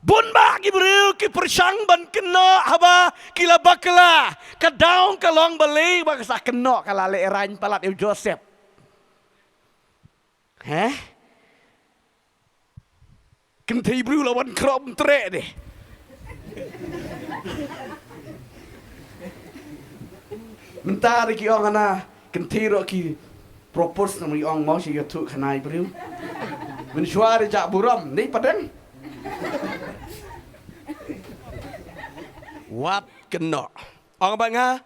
Bun ba Gibril ki persang ban kena haba kila bakala kadaung kalong balai ba sa kena kala le erain palat eu Joseph. Kenti Gibril lawan krom trek deh. Mentar ki ong ana kenti ro ki propose nama ong mau si yotu kanai Gibril. Mensuari jak buram ni padang. Wat kena. Orang bangga.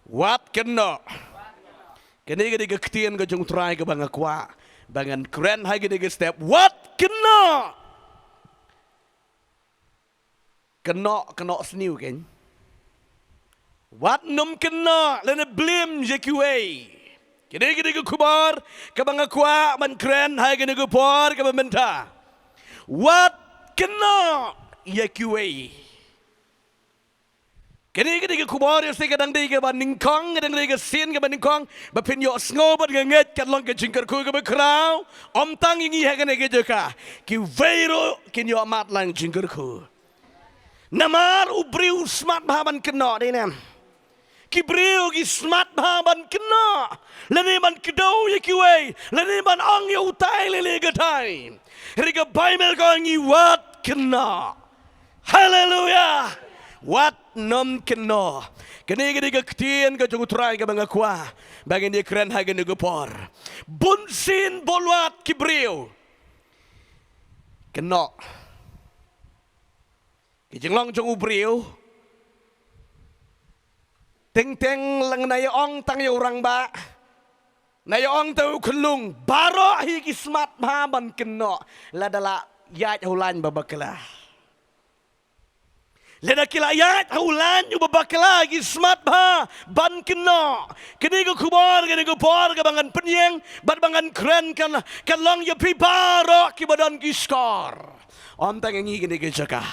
Wat kena. Kini kita kektian ke jung try ke bangga kuat. Bangan keren hai kita step. Wat kena. Kena seniu kan. Wat num kena. Lena blim JQA. Kini kita kubar ke bangga kuat. Man keren hai kita kupar ke benda. Wat kena. JQA. Kini kita kubar yang sekadang dia banding kong, kadang dia sin banding kong, bapin yo sngobat nget kat long ke jingkar ku ke bekrau, om tang ingi hakan ke joka, ki vero kin yo amat lang jingkar ku. Namar ubriu smart bahaban kena deh nam, ki briu ki smart bahaban kena, lene ban kedau ye kiway, lene ban ong yo utai lele gatai, riga Bible kau ingi wat kena, hallelujah. Wat nom kena. Kini kita ketian ke jauh terai ke bangga kuah. Bagian dia keren hagen dia gepor. Bunsin bolwat kibriu. Kena. Kijenglong jauh ubriu. Teng-teng lang naya ong tang ya orang ba. Naya ong tahu kelung. Baro hi kismat mahaban kena. Ladala yat hulan babaklah. Lena kilayat haulan yu babakala gi smart ba ban kena kini ko kubar kini ko par ka bangan penyeng bat bangan keren kan long ya piparo ki badan ki skor om tang ngi kini ke jaka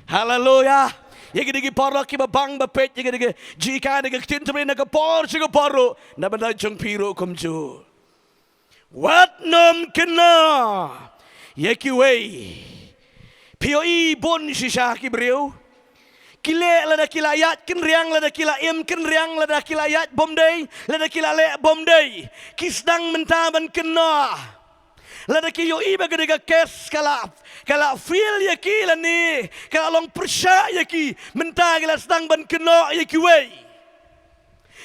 haleluya ya kini ki paro ki babang bapet ya kini jika de tin tebe na ka por si ko paro na badan jong piro kumju wat nom kena ya ki wei POE bon shisha ki breu Kile lada kilayat kenriang lada kilaim kenriang lada kilayat bomday lada kilale bomday kisdang mentaban kena lada kiyo iba gedega kes kala feel yaki lani kala long persya yaki mentah kila sedang ban kena yaki way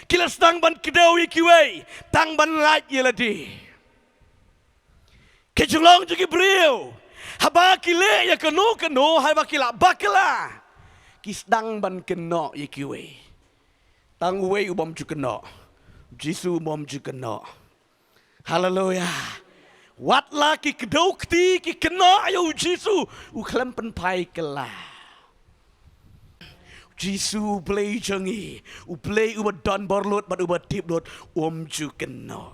kila sedang ban kedau yaki way tang ban laj yaladi kejulong jugi brio haba kile ya kenu haba kila bakala kisdang ban kena yikiwe tang we ubam ju kena jisu bom ju kena haleluya wat la ki kedau kti ki kena ayo jisu u klem pen pai kela jisu play jangi u play u don borlot bat u tip lot ju kena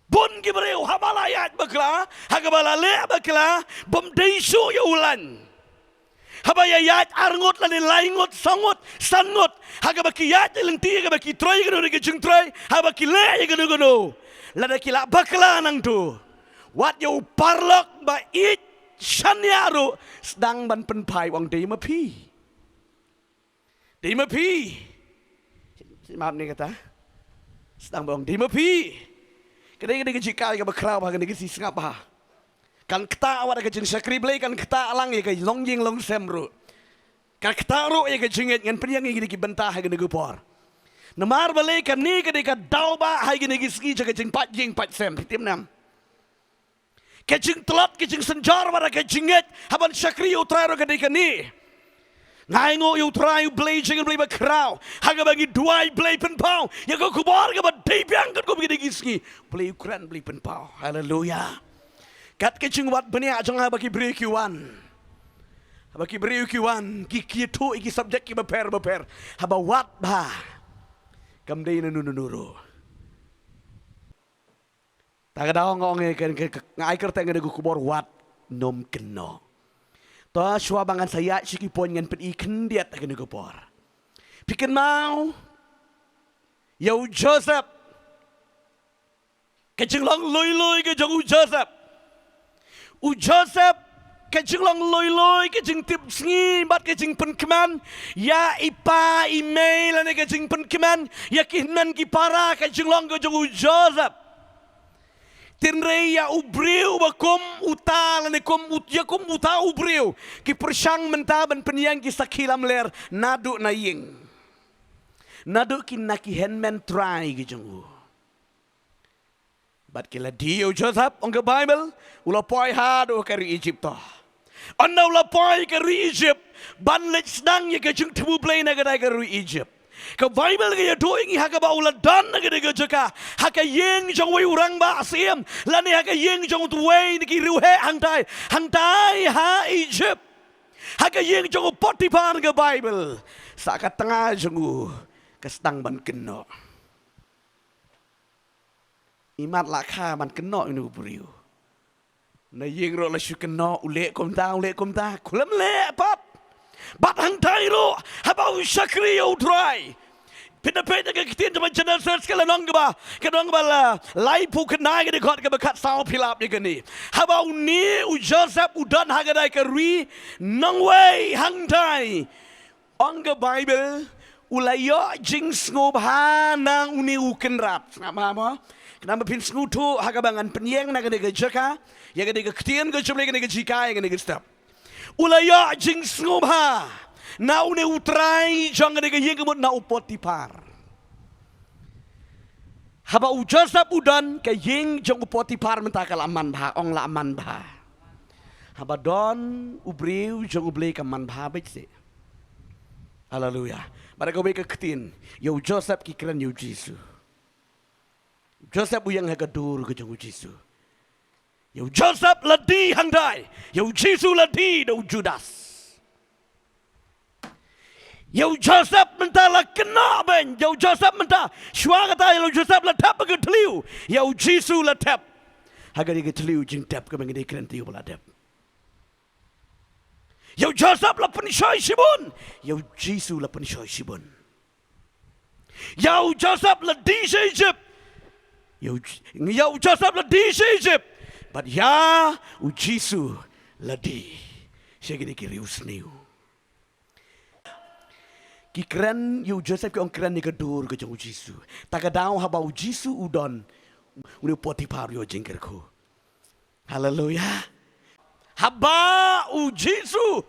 bon gibreu habalayat bakla hagabala le bakla bom deisu ya ulan Habaya yat arngot lani laingot sangot sangot haga baki yat lenti haga baki troy gano ke jung troy haga baki le gano lada kila bakla nang tu wat yo parlok ba it shanyaru sedang ban penpai wang dei ma pi maaf ni kata sedang bang dei ma pi kadang kadang jikal ke bakrau haga ni si ngapa kan keta awak ke jeng sakri blay kan keta alang ya ke long jing long semru kan keta ro ya ke jenget ngan penyang ini ki bentah ke negupor namar balay kan ni ke dekat dau ba hai ke negi ski ke jeng pat sem tim nam ke jeng telot ke jeng senjar wara ke jenget haban sakri utrai ro ke dekat ni ngaingo utrai blay jeng blay bakrau haga bagi dua blay penpau ya ko kubor ke ba depiang kan ko ke negi ski blay ukuran blay penpau haleluya kat kecing wat benia jangan bagi beri kiwan ki tu iki subjek ki beper haba wat ba kam dei nunuru taga daw ngong kan ngai kerteng de kubor wat nom keno to shwa bangan saya siki pon ngan pen ikan diat kan kubor piken mau yo Joseph kecing long loi ke jong Joseph kajing long loy kajing tip sngi bat kajing penkeman ya ipa email ane kajing penkeman ya kinan ki para kajing long kajing Joseph tinrei ya ubriu bakom utal ane kom ya kom uta ubriu ki persang menta ban penyang ki sakilam ler nadu na ying nadu ki naki henman try kajing bat kila dio Joseph on the Bible ula poi hado kari Egypt to onna ula poi kari Egypt ban lech sedang ye ke jung tubu play na gadai kari Egypt ka Bible ke doing ha ka ba ula dan na gadai ke jaka ha ka yeng jong wei urang ba asiem lani ha ka yeng jong tu wei ni ki riu he hang tai ha Egypt ha ka yeng jong Potiphar ke Bible sa ka tengah jong ka sedang ban keno imat la kha man keno inu beriu na yeng ro la shu keno ule kom ta kulam le pat bat hang tai ro habau shakri o try pina pena ke kitin jama channel search kala nong ba la lai pu kana ke khot ke bakat sao philap ni kani habau ni u Joseph u dan ha ga dai ke ri nong wei hang tai on the Bible ulayo jing sngub ha nang uni u kenrap ngama kenapa pin sngutu hagabangan penyeng na kene jaka ya kene ketien ke chumle kene jika ya kene step ulaya jing sngubha na une utrai jong kene yeng kemut na Potiphar haba u Joseph udan ke yeng jong Potiphar menta kalaman bha ong la man bha haba don ubriu jong uble ka man bha betse haleluya bara ko be ke ketien yo Joseph ki kran yo Jesus Joseph uyang hagadur ke jong Jisu. Yo Joseph ladi handai. Yo Jisu ladi do Judas. Yo Joseph mentala kena ben. Yo Joseph menta shwa kata yo Joseph la tap ke tliu. Yo Jisu la tap. Hagari ke tliu jing tap ke mengini kren tiu la tap. Yo Joseph la penisoi sibun. Yo Jisu la penisoi sibun. Yo Joseph la di Egypt. Yo Joseph la di Egypt, but ya u Jisu la di. Segini kiri usniu. Ki keren yo Joseph ki ong keren ni kedur ke jong Jisu. Tagadau haba u Jisu udon uni Potiphar yo jengkerku. Haleluya. Haba u Jisu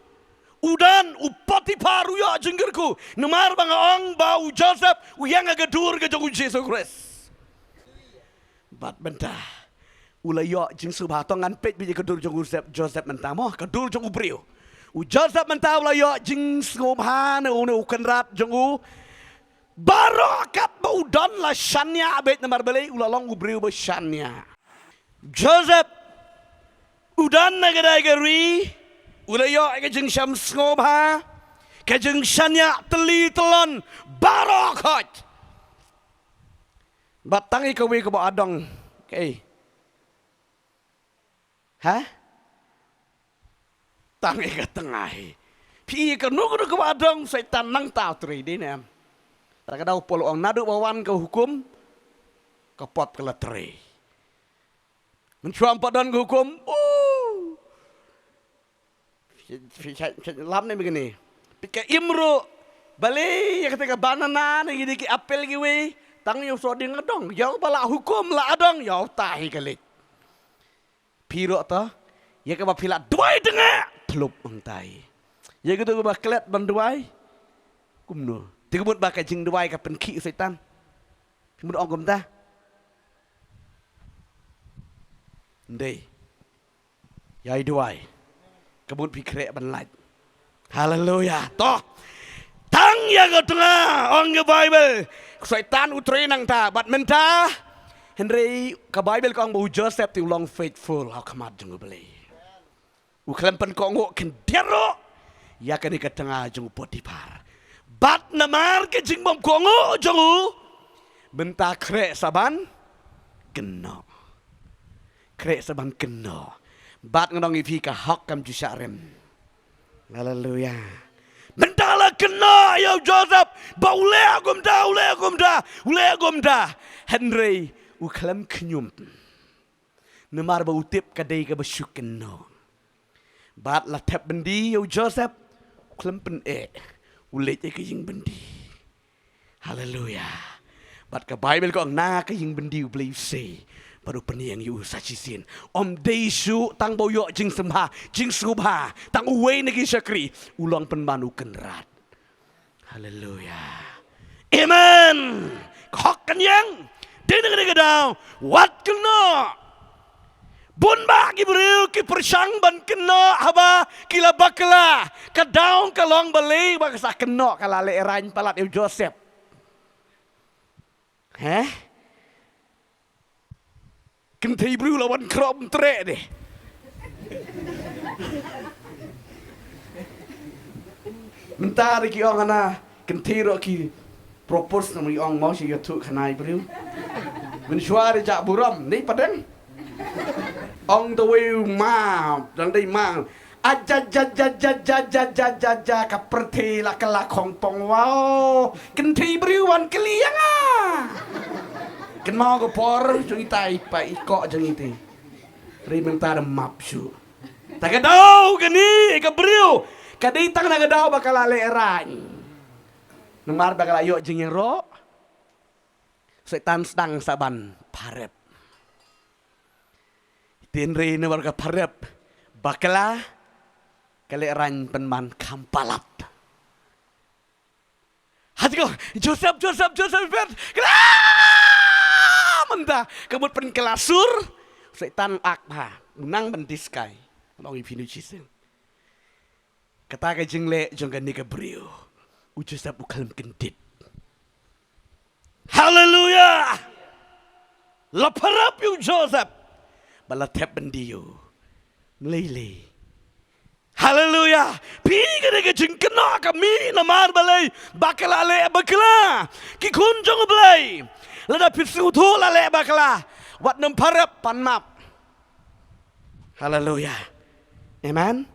udan u Potiphar yo jengkerku. Numar bang ong ba u Joseph u yang kedur ke jong Jisu Christ. Bat bentah ulayo jing subha tongan pet bi kedur jong Joseph mentah moh kedur jong ubriu u Joseph mentah ulayo jing subha ne u kenrat jong u barokat ba udan la shania abet namar bele ulalong ubriu ba shania Joseph udan nagadai gari ulayo ke jing sham subha ke jing shania teli telon barokat batang ikawi ke ba adong kay ha tangi ka tengah pi ka nu ke ba adong setan nang tau tri di nem tak daw polo ang nadu bawan ke hukum kapot ke latre mencuam padan ke hukum lam ni begini pika imro balik ya ketika banana ni gini ki apel giwe tang yo so ding adong yo bala hukum la adong yo tahi kali piro ta ya ke ba pila duai denga plup ontai ya gitu ba klet ban duai kumno tikumut ba ka jing duai ka penki setan kumut ongom ta ndei yai duai kabut pikre ban lait haleluya to tang ya ko tengah on the Bible setan utri nang ta bat menta Henry ka Bible kong bu Joseph ti long faithful how kamat jung beli u klempen kong ken dero ya kan ka tengah jung Potiphar bat namar ke jing bom kong jung benta kre saban keno kre saban keno bat ngong ipi ka hok kam ju syarem haleluya bentala kena ya Joseph ba ule agumda Henry u klam knyum nemar ba utip kadai ka basyuk keno Bat la tep bendi yo Joseph klempen ulet ke ying bendi. Haleluya. Bat ka Bible ko ang na ka ying bendi believe say. Baru peniang yu sachisin. Om deisu tang boyo jing semha jing subha tang uwe negi syakri ulang penmanu kenrat. Haleluya. Amen. Kok kan yang dengar daw wat kena. Bun ba ki beriu ki persang ban kena haba kila bakla ka daw ka long balay ba sa kena kala le erain palat yu Joseph. Kenti beriu lawan krom tre deh. Mentar ki ong ana kenti ro ki propose na ong mau si yotu kanai beriu. Mensuari jak buram ni padang. Ong the way ma dan dai ma aja kaperti la kala kongpong wow kenti beriu wan keliang Ken mau ko por jung itai pa iko jung iti. Rimentar mapsu. Tagadau gani ka beriu. Kaditang nagadau bakal aleran. Nemar bakal ayo jeng ro. Setan sedang saban parep. Tinri ne warga parep bakala kaleran penman kampalap. Hati ko Joseph Menta kemud pen kelasur setan akha menang bendiskai long ipinu chisel kata ka jingle jong ni ka brio Joseph ukal kendit. Haleluya. Laparap yu Joseph balatep bendiyo melele. Haleluya. Piga de jing kena kami namar balai bakala le bakala ki kunjong balai lada pisu tu lale bakala wat nem parap panmap. Haleluya. Amen.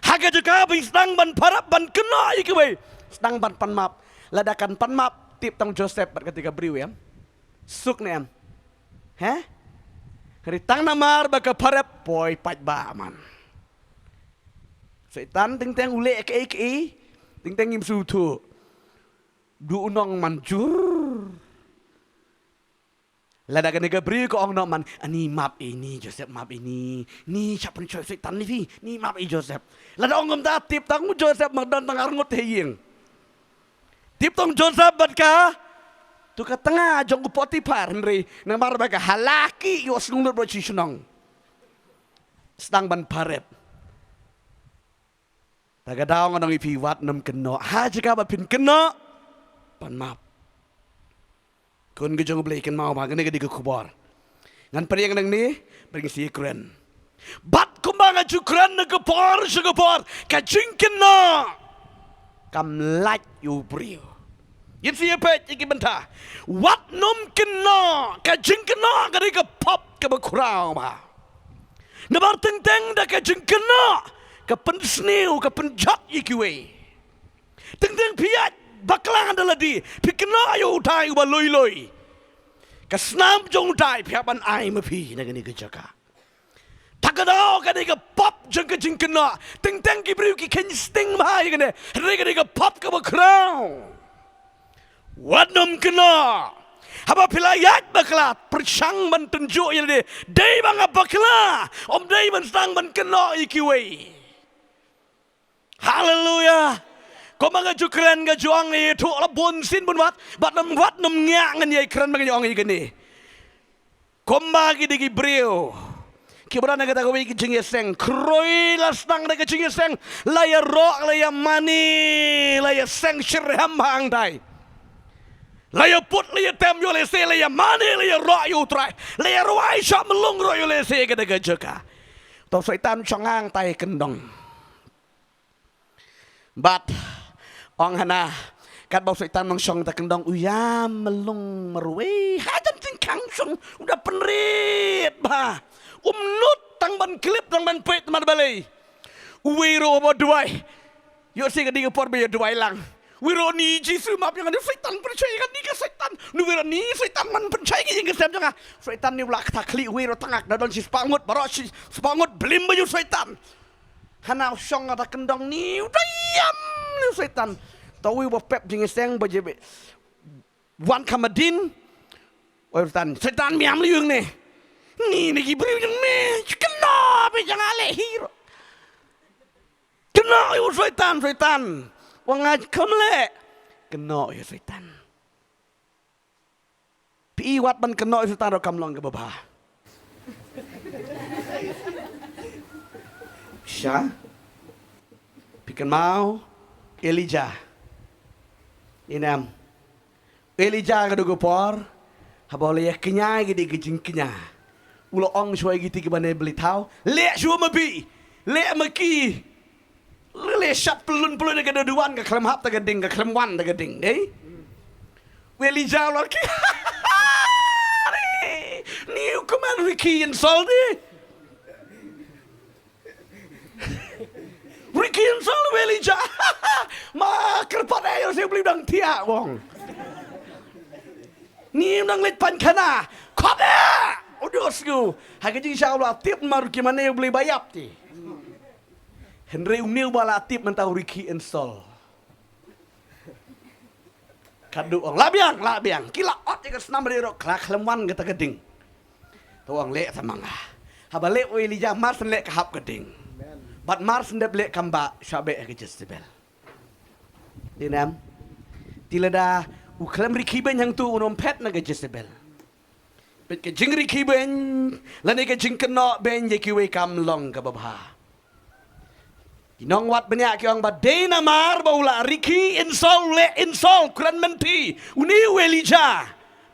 Haga juga sedang ban parap ban kena ikiwe sedang ban panmap ladakan panmap tip tang Joseph ketika beriu ya suk ne am hari tang namar baka parap poi pat ba man setan ting teng ule ke ting teng im su tu du unong manjur ladakan nega beriu ko ong no man ani map ini Joseph map ini ni siapa ni setan ni map i Joseph lada ongom ta tip tang Joseph magdan tang arngot heying tip tong Joseph batka tu ka tengah jong ku Potifar henry nang mar baka halaki yo sungut bro chisunong sedang ban parep tagadao ngonong ipi wat nem keno ha jika ba pin keno pan map kun ge jong blai ken mau ba gane ge kubor ngan periang nang ni bring si kren bat kumbanga jukren na kupor sugupor ka jinkeno kam lach yu brio yin si pet iki benta wat num kena ka jing kena ka ka pop ka ba kurang ba na bar teng teng da ka jing kena ka pen snew ka pen jat iki we teng teng piat baklang adalah di pikena ayo utai ba loi loi ka snam jong utai piaban ai ma pi na gani ka jaka tagadao ka ka pop jeng ka jing kena teng teng ki brio ki ken sting ba ya gane re ka pop ka ba kurang Wadnam kena haba pilayat bakla persang ban tunjuk ya de dei bang bakla om dei ban sang ban kena ikiwe. Haleluya. Ko mga jukran ga juang e tu la bon sin bun wat nam ngak ngan ye kran mga juang e gani. Ko magi digi brio kibra na kata ko wi jing seng kroi la stang na jing seng la ya ro la ya mani la ya seng shirham hang dai laya put laya tem yo lese laya mani laya ro yo trai laya ruai sham lung ro yo lese ke daga jaka to setan chongang tai kendong bat ong hana kat bau setan nong shong ta kendong uyam melung merwe hajan singkang shong udah penrit ba nut tang ban klip tang ban pet man balai uwiro bo duai yo sing di por be duai lang wiro ni jisu map yang ada setan percaya kan ni ke setan nu wiro ni setan man percaya yang ke setan setan ni ulak takli wiro tangak dadon si spangut baru si spangut belim baju setan Hanau syong ada kendang ni diam ni setan. Tahu ibu pep jeng seng bajebe. Wan kamadin. Oi setan miam liung ni. Ni gibri jeng me. Kena be jang ale hiro. Kena ibu setan. Wang aj kamle. Kena ibu setan. Pi wat ban kena ibu setan ro kamlong ke baba. Syah, pikan mau Elijah. Inam, Elijah kada gopor, haboleh kenya gede gejing kenya. Ulo ong suai giti ke bane beli tau, le shua mabi, le maki, le shat pelun kada duan ke klem hap ta gading ke klem wan ta gading, eh? Elijah lor ki, ni ukuman Ricky and Saldi. Ricky and Saul Elijah. Ma kerpat ayo saya beli dang tiak wong. Ni nang let pan kana. Kop dah. Udah sku. Hagaji insyaallah tip maru ki mana beli bayap ti. Henry umil bala tip mentau Ricky and Saul. Kadu ong labiang. Kila ot ke senam beri rok klak lemwan kata geding. Tuang lek samanga. Haba lek Elijah mar sen lek kahap geding. But Mars ndep lek kamba shabe ke Jezebel. Dinam. Tilada uklam Ricky ben yang tu unom pet na ke Jezebel. Pet ke jing Ricky ben lani ke jing kena ben je kiwe kam long ke babha. Inong wat banyak ki orang badena mar baula Ricky insol kuran menti uni Elijah.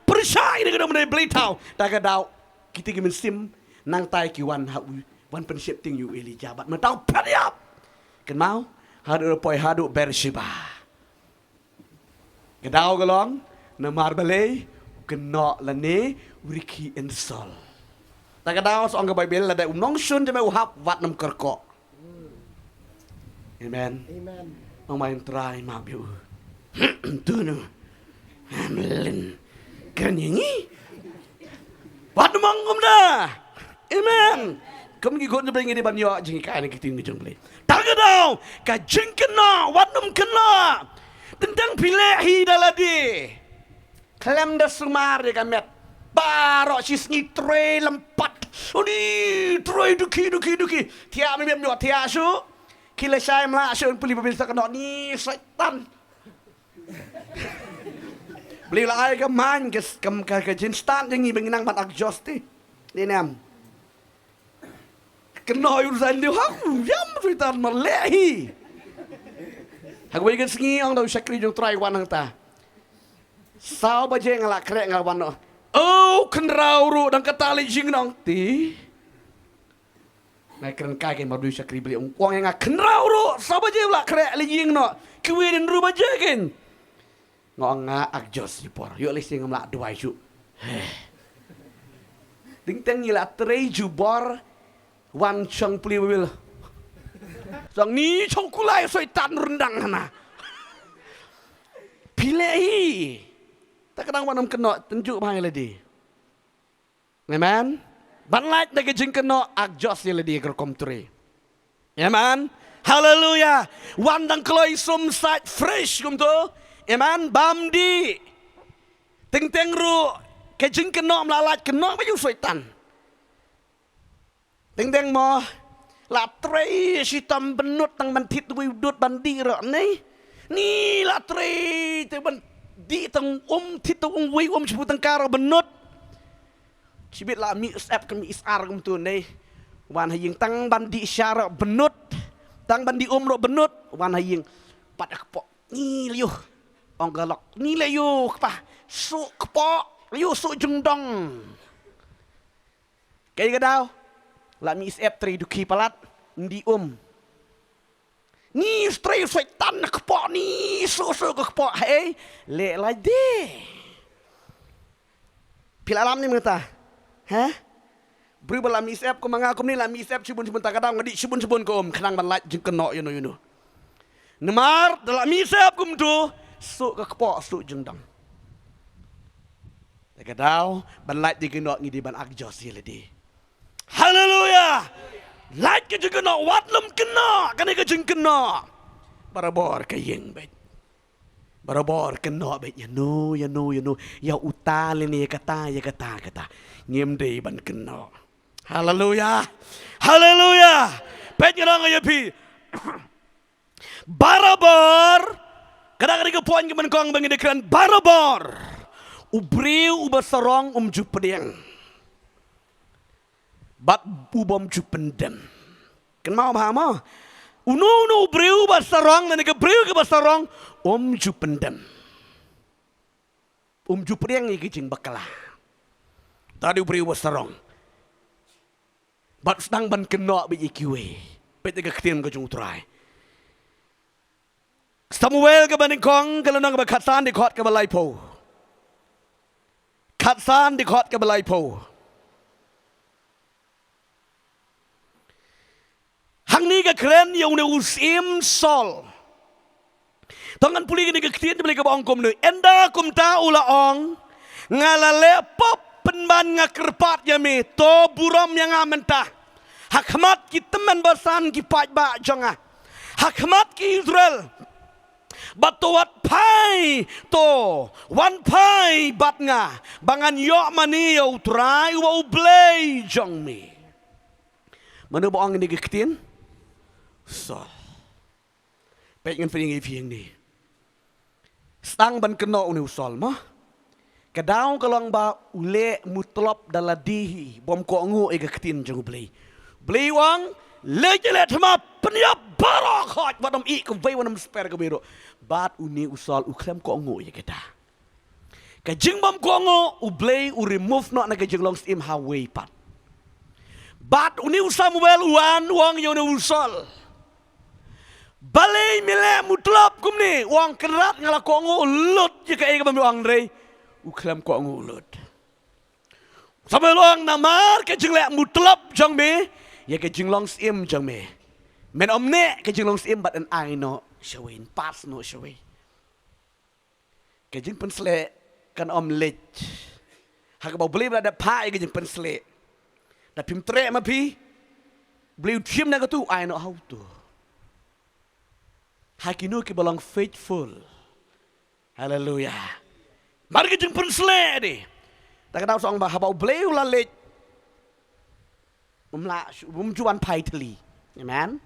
Persai dengan mana beli tahu. Dagadau kita ki sim nang tai ki wan ha wan pensiap ting you Elijah bat mentau padiap. Ken mau hadu poi hadu Beersheba. Gedau galong na marbale kena lane Ricky and Saul. Ta gedau so ang Bible la da nong sun de uhap wat nam kerko. Amen. Ang main try ma biu. Tu nu. Amen. Kerenyi. Wat mangum dah. Amen. Kamu gigot na beringi di banyo jeng ikan kita ini jeng beli. Tagadau ka jeng kena wadum kena tentang pilehi daladi. Klem da sumar de kamet. Barok sis ni tre lempat. Oni tre duki. Tiap mi bem tiap su. Kila saya mla su puli mobil sakno ni setan. Beli la ai ka man ke jin stand jeng ni benginang bat agjosti. Ni nam. Kena urusan dia jam cerita melehi. Aku bagi sengi ang dah syakri jong try wan hang ta. Sao baje ngalak krek ngal wan no. Oh kenrau ru dan katali jing nong ti. Nai keren kai madu syakri beli wang yang kenrau ru sao baje la krek li jing no. Kuwin ru baje ken. Ngong agjos jipor. Yo listing ngamla duai su. Ding teng ngila trei jubor wan chang pli wil sang ni chong kulai setan rendang hana pilehi tak kadang wanam kena tunjuk bhai ladi amen ban like dage jing kena agjos ladi kerkom tre amen hallelujah wan dang kloi sum sat fresh kum to amen bamdi ting teng ru ke jing kena mlalat kena bayu setan Deng mo la tre sitam benut tang bantit dut bandi ro ni la tre te bandi tang tit tang wi sebut tang karo benut sibit la mi sap kan mi isar kum tu nei wan haying tang bandi syara benut tang bandi ro benut wan haying pat kepok ni liu ong galok ni liu pa su kepok liu su jengdong kayak gadau la mi isep tri duki palat ndi ni stray setan kepok ni so kepok hey le la de pilalam ni mata ha beri bala mi isep ko mangakum ni la mi isep cibun tak kadang ngadi cibun ko kenang ban lat jeng keno you know nemar dalam mi isep kum tu so kepok so jengdang tak kadang ban lat jeng keno ngidi ban agjos ye ledi. Hallelujah. Light ka jeng kena, watlem kena, kani ka jeng kena. Barabor ka yeng bet. Barabor kena bet ya no. Ya utali ni kata. Ngem dei ban kena. Haleluya. Bet nga nga yapi. Barabor. Kadang-kadang ka puan ka man kong bangin barabor. Ubriu ubasarong jupedeng. Bat ubom jupendem. Kan mau bahama? Uno ubriu basarong na nagabriu ka basarong jupendem. Jupedeng ikijing bakala. Tadi ubriu basarong. Bat sedang ban kena bi ikiwe. Pet ka ketien ka jung utrai. Samuel ka baning kong kalunang ba katsan di kot ka balay po. Katsan di kot ka balay po. Hang ni ka kren yung na usim sol. Tangan puli ka ni ka ketien di balay ka baong kum ni. Enda kum ta ulaong. Ngalale pop penban nga kerpat yami. To buram yang amenta. Hakmat ki teman basan ki pat ba jonga. Hakmat ki Israel. Batuat pai to wan pai bat nga bangan yok mani yo try wa ublay jong mi. Mana boang ni gektin? So. Pengen feeling ifieng ni. Stang ban kena uni usol mah. Kadang kalong ba ule mutlop daladihi bom ko ngu e gektin jong ublay. Ublay wang lejelet ma peniap barakot wadam ik vei wadam sper ka biro. Bat uni usol uklem ko ngo ya kita. Kajing bam ko ngo ublay u remove no na kajing long stim highway pat. Bat uni Samuel uan wang yo ne usol. Balay mile mutlap kumni wang kerat ngala ko ngo lut ya ka e bam wang rei uklem ko ngo lut. Samuel wang namar kajing le mutlap jang me ya kajing long stim jang me. Men omne kajing long stim bat an ai no Syawin pas no syawin. Kajing pensle kan om lej. Hak bau beli berada pai kajing pensle. Da pim tre ma pi. Beli tim na tu ai no how to. Hakinu ki belong faithful. Hallelujah. Mari kajing pensle ni. Tak tahu soang bah bau beli ulah lej. Juan pai teli. Amen.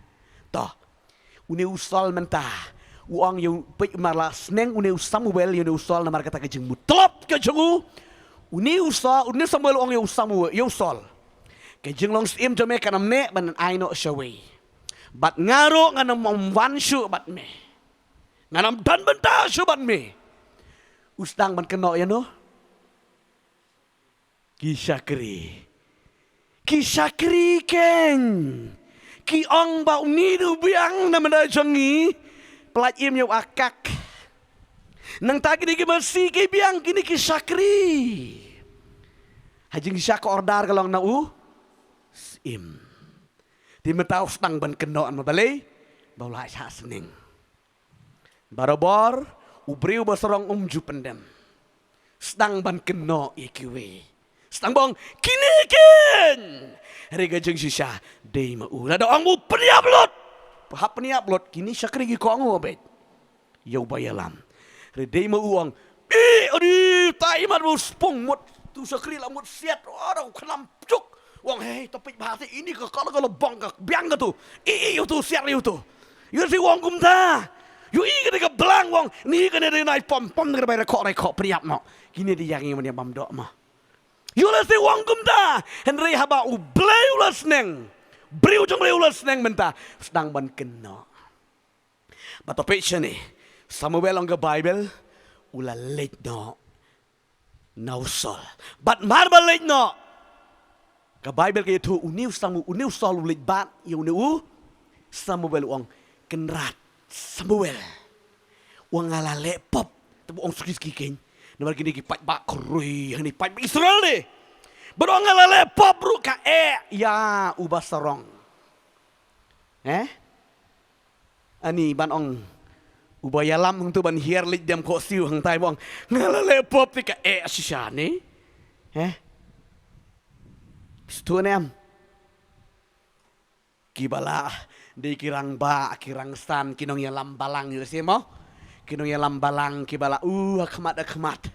Toh. Uni usol mentah. Uang yang pek malas neng uni Samuel yang usol nama kata kejeng mutlop kejengu. Uni Samuel uang yang Samuel yang usol. Kejeng long sim jame kanam ne ban aino syawai. Bat ngaro nganam wanshu bat me. Nganam dan benta syu bat me. Ustang ban kena ya no. Kisakri keng. Ki ong ba uni du biang na mada jangi pelat im yo akak nang tagi ki masih ki biang kini ki sakri hajing syak ordar kalong na im di metau stang ban keno an mabalay baula sa sening barabor ubriu basarong jupendem stang ban keno ikiwe stang bong kinikin Rega jeng sisa day mau. Ada orang mu peniap lot. Pahap peniap lot. Kini syakri gi ko ngo bet. Yau bayalam. Redai mau uang. Adi taimat mu spong mut. Tu syakri lah mut siat. Orang kenam cuk. Wang hei topik bahasa ini ke kalau bang ke biang ke tu. Iyo tu siat iyo tu. Iyo si wang kum ta. Yo i ke belang wang. Ni ke ni naik pom ke bayar rekok peniap no. Kini dia yang ini bam dok mah. Yulas di wang kumta, Henry haba ublay ulas neng, beriu jang ulas neng menta, sedang ban kena. Batopik ni, Samuel ang Bible, ula late no, nausol. Bat marba late no, ka Bible kaya tu uniu sol ulit bat, yung uniu Samuel uang kenrat Samuel, uang ngalale pop, tapi uang skis-skiking. Nampak gini kipat bak kerui, ni pat Israel ni. Berong ngalale pop ru ka ya ubah sarong. Ani ban ong ubaya lam tu ban hier lit jam ko siu hang tai bong ngalale pop ti ka sisa ni. Stu nem. Kibala di kirang ba kirang san kinong ya lambalang yu si mo. Kinong ya lambalang kibala akmat.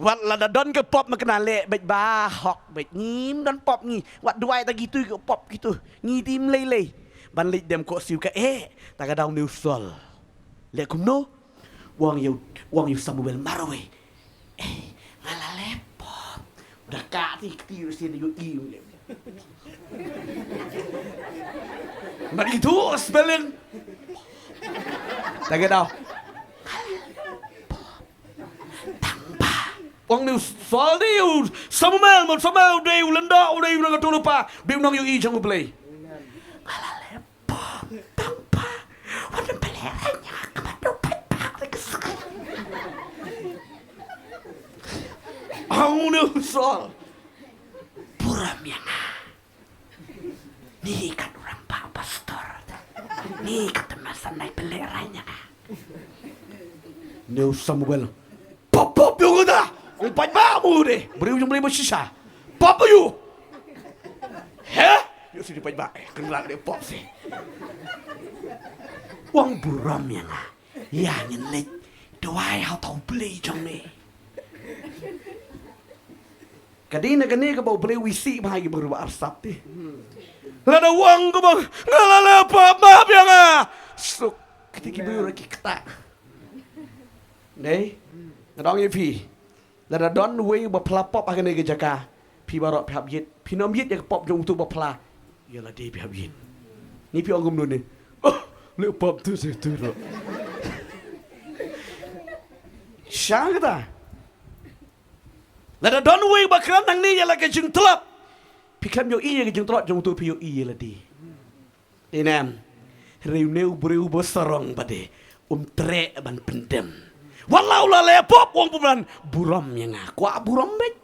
Wat la da don ke pop makenale bet ba hok bet ngim don pop ngi. Wat duai ta gitu ke pop gitu. Ngi tim lele. Ban lit dem ko siu ka ta ga daw new sol. Le kum no. Wang yu Samuel Marwe. Ngalale pop. Udah ka ti yu sini yu iu. Mà đi thua spelling. Tại cái đâu? Ông nếu xóa điêu Samuel một Samuel đều lên đó đều là tôi pa đều nong yêu y trong play. Ông nếu xóa Puram yang ni kan orang pak pastor ni kata masa naik beleranya Nếu Samuel pop yung udah ang pajma mo deh beriu yung beli sisa pop you yuk sini pajma kenal dia pop sih uang buram yang nyelit doai hao tau beli trong ni kadina ka bau beli wisi bahagi baru arsap deh lada uang ko bang ngalala pa maaf yang suk kita kibu lagi ketak nei ngadong ye pi lada don we ba pla pop akan ge jaka pi barok phap yit pi nom yit ya pop jong tu ba pla ya la di phap yit ni pi ongum nun ni le pop tu se tu ro sang ta lada don we ba kran nang ni ya la ke jing tlap Pikam yo iya ke jeng trot jeng tu pi yo iya lah di. Dinam. Riu neu beriu besarong bade. Tre ban pendem. Walau la le pop wong puman buram yang kwa buram bet.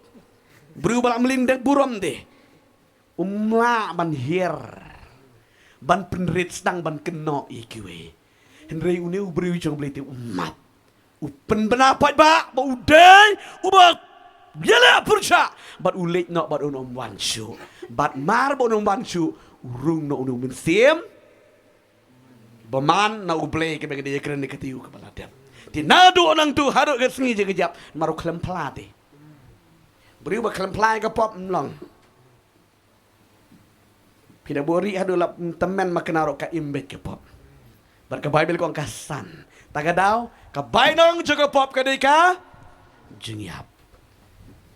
Beriu balak melindek buram deh. La ban hier. Ban penrit stang ban keno ikiwe. Riu neu beriu jeng beli ti umat. Upen benapat ba udai ubak Yala purcha but ulit not but unum wanshu but mar bonum wanshu rung no unum sim baman na uble ke bagi dia keren ketiu ke baladam ti nadu onang tu haruk ke sengi je kejap maru klempla te beriu ba klempla ke pop long pida bori hadu lap temen makenaro ka imbet ke pop bar ke bible ko angkasan tagadau ka bainong juga pop ke deka jengyap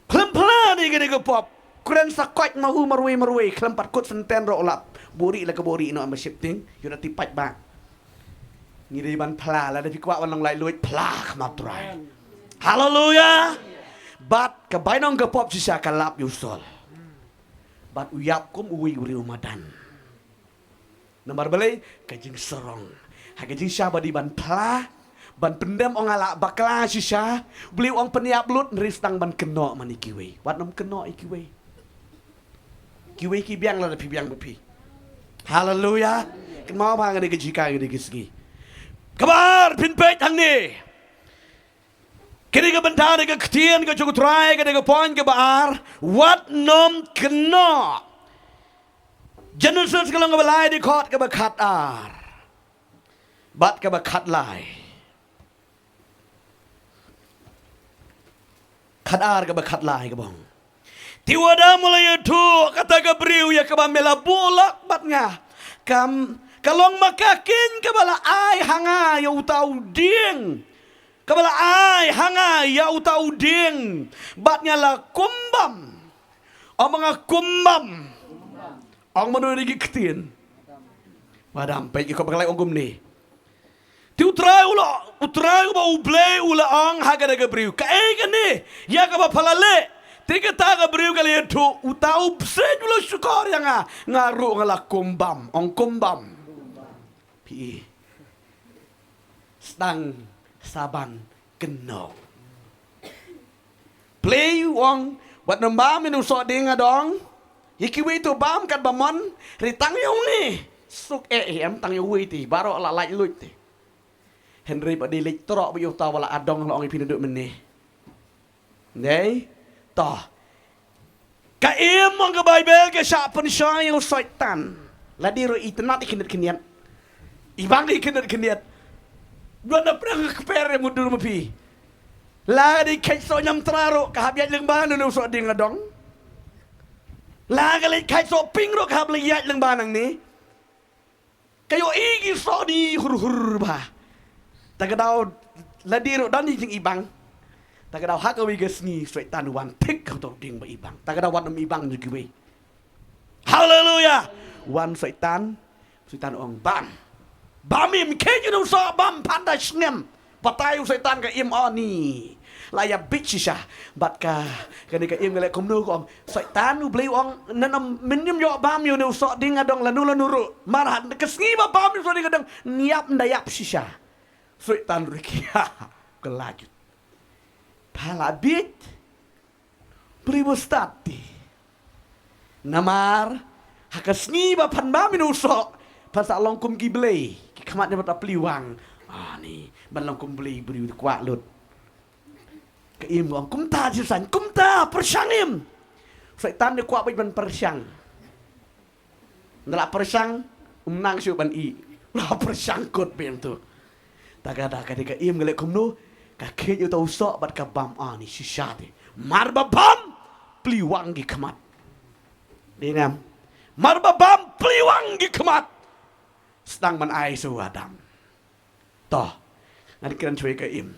Klempla ni gede ke pop. Kuren sakot mahu marwe. Kelempat kut senten ro lap. Bori la ke bori no amba shifting. Yu na tipat ba. Ngiri ban pla la de pikwa wan long lai luit pla matrai. Hallelujah. Bat ke bainong ke pop sisa kalap yusol. Bat uyap kum uwi Ramadan. Nomor beli kajing serong. Hakajing syabadi ban pla. Ban pendem ong ala bakla sisa beli ong peniap lut nristang ban keno man ikiwe wat nom keno ikiwe kiwe ki biang la pi biang pi haleluya ken mau bang de jika de gisgi kabar pin pe thang ni kini ke benda de ke ktien ke cukup try ke de pon ke bar wat nom keno Genesis kalau ngebalai di kot ke bakat ar bat ke bakat lai Kadar ke bakat lai ke bang. Tiwada mulai itu kata Gabriel ya ke bamela bolak batnya. Kalong makakin ke bala ai hanga ya utau ding. Ke bala ai hanga ya utau ding. Batnya la kumbam. Omanga kumbam. Ong manu lagi ketin. Madam pe ko bakalai ongum ni. Ti utrai ba uble ula ang haga de Gabriel. Ka ni ya ka ba palale. Ti ka ta Gabriel kali itu utau bse ulo syukor yang ngaru ngala kumbam, ong kumbam. Pi. Stang saban keno. Play wong buat nembam minu so ding adong. Ikiwi tu bam kat bamon ritang yung ni. Suk em tang yung ti baro ala lai luit ti. Henry pada lek terok bu tahu wala adong la orang pinuduk meneh. Nei, toh. Ka im ang Bible ke sya pensya yang syaitan. Ladiro itanat ikinat kinian. Ibang ikinat kinian. Dua na perang kepere mundur mapi. Lagi kait so nyam teraro kahabiat lengban nu so ding adong. Lagi kait so pingro kahabiat lengban ni. Kayo igi so ni hur bah. Tagadao ladiro dan jing ibang. Tagadao hakawi gesni setan wan tik kau ding ba ibang. Tagadao wan ibang juga we. Haleluya. Wan setan ong bam. Bamim keju nu so bam pandai sngem. Patai setan ka im oni. Laya bitchisha bat ka kani ka im gale komnu ko setan nu blei ong nanam minim yo bam yo nu so ding adong lanu ru. Marhan kesngi ba bam so ding adong niap ndayap shisha. Setan rikia kelajut. Palabit pribustati. Namar hakasngi ba pan bam nu so pasal longkum ki blei. Kamat dia bata peliwang. Ni ban longkum blei beri kuat lut. Keim orang kumta jisan kumta persangim. Setan dia kuat ban persang. Ndak persang nang siu ban i. Lah persang kot ben tu. Tagada kadika im gele kumno ka ke yo tau sok bat ka bam ni sisate. Marba bam peliwang gi kamat. Dinam. Marba bam peliwang gi kamat. Sedang man ai su Adam. Toh. Nanti kiran cuy ke im.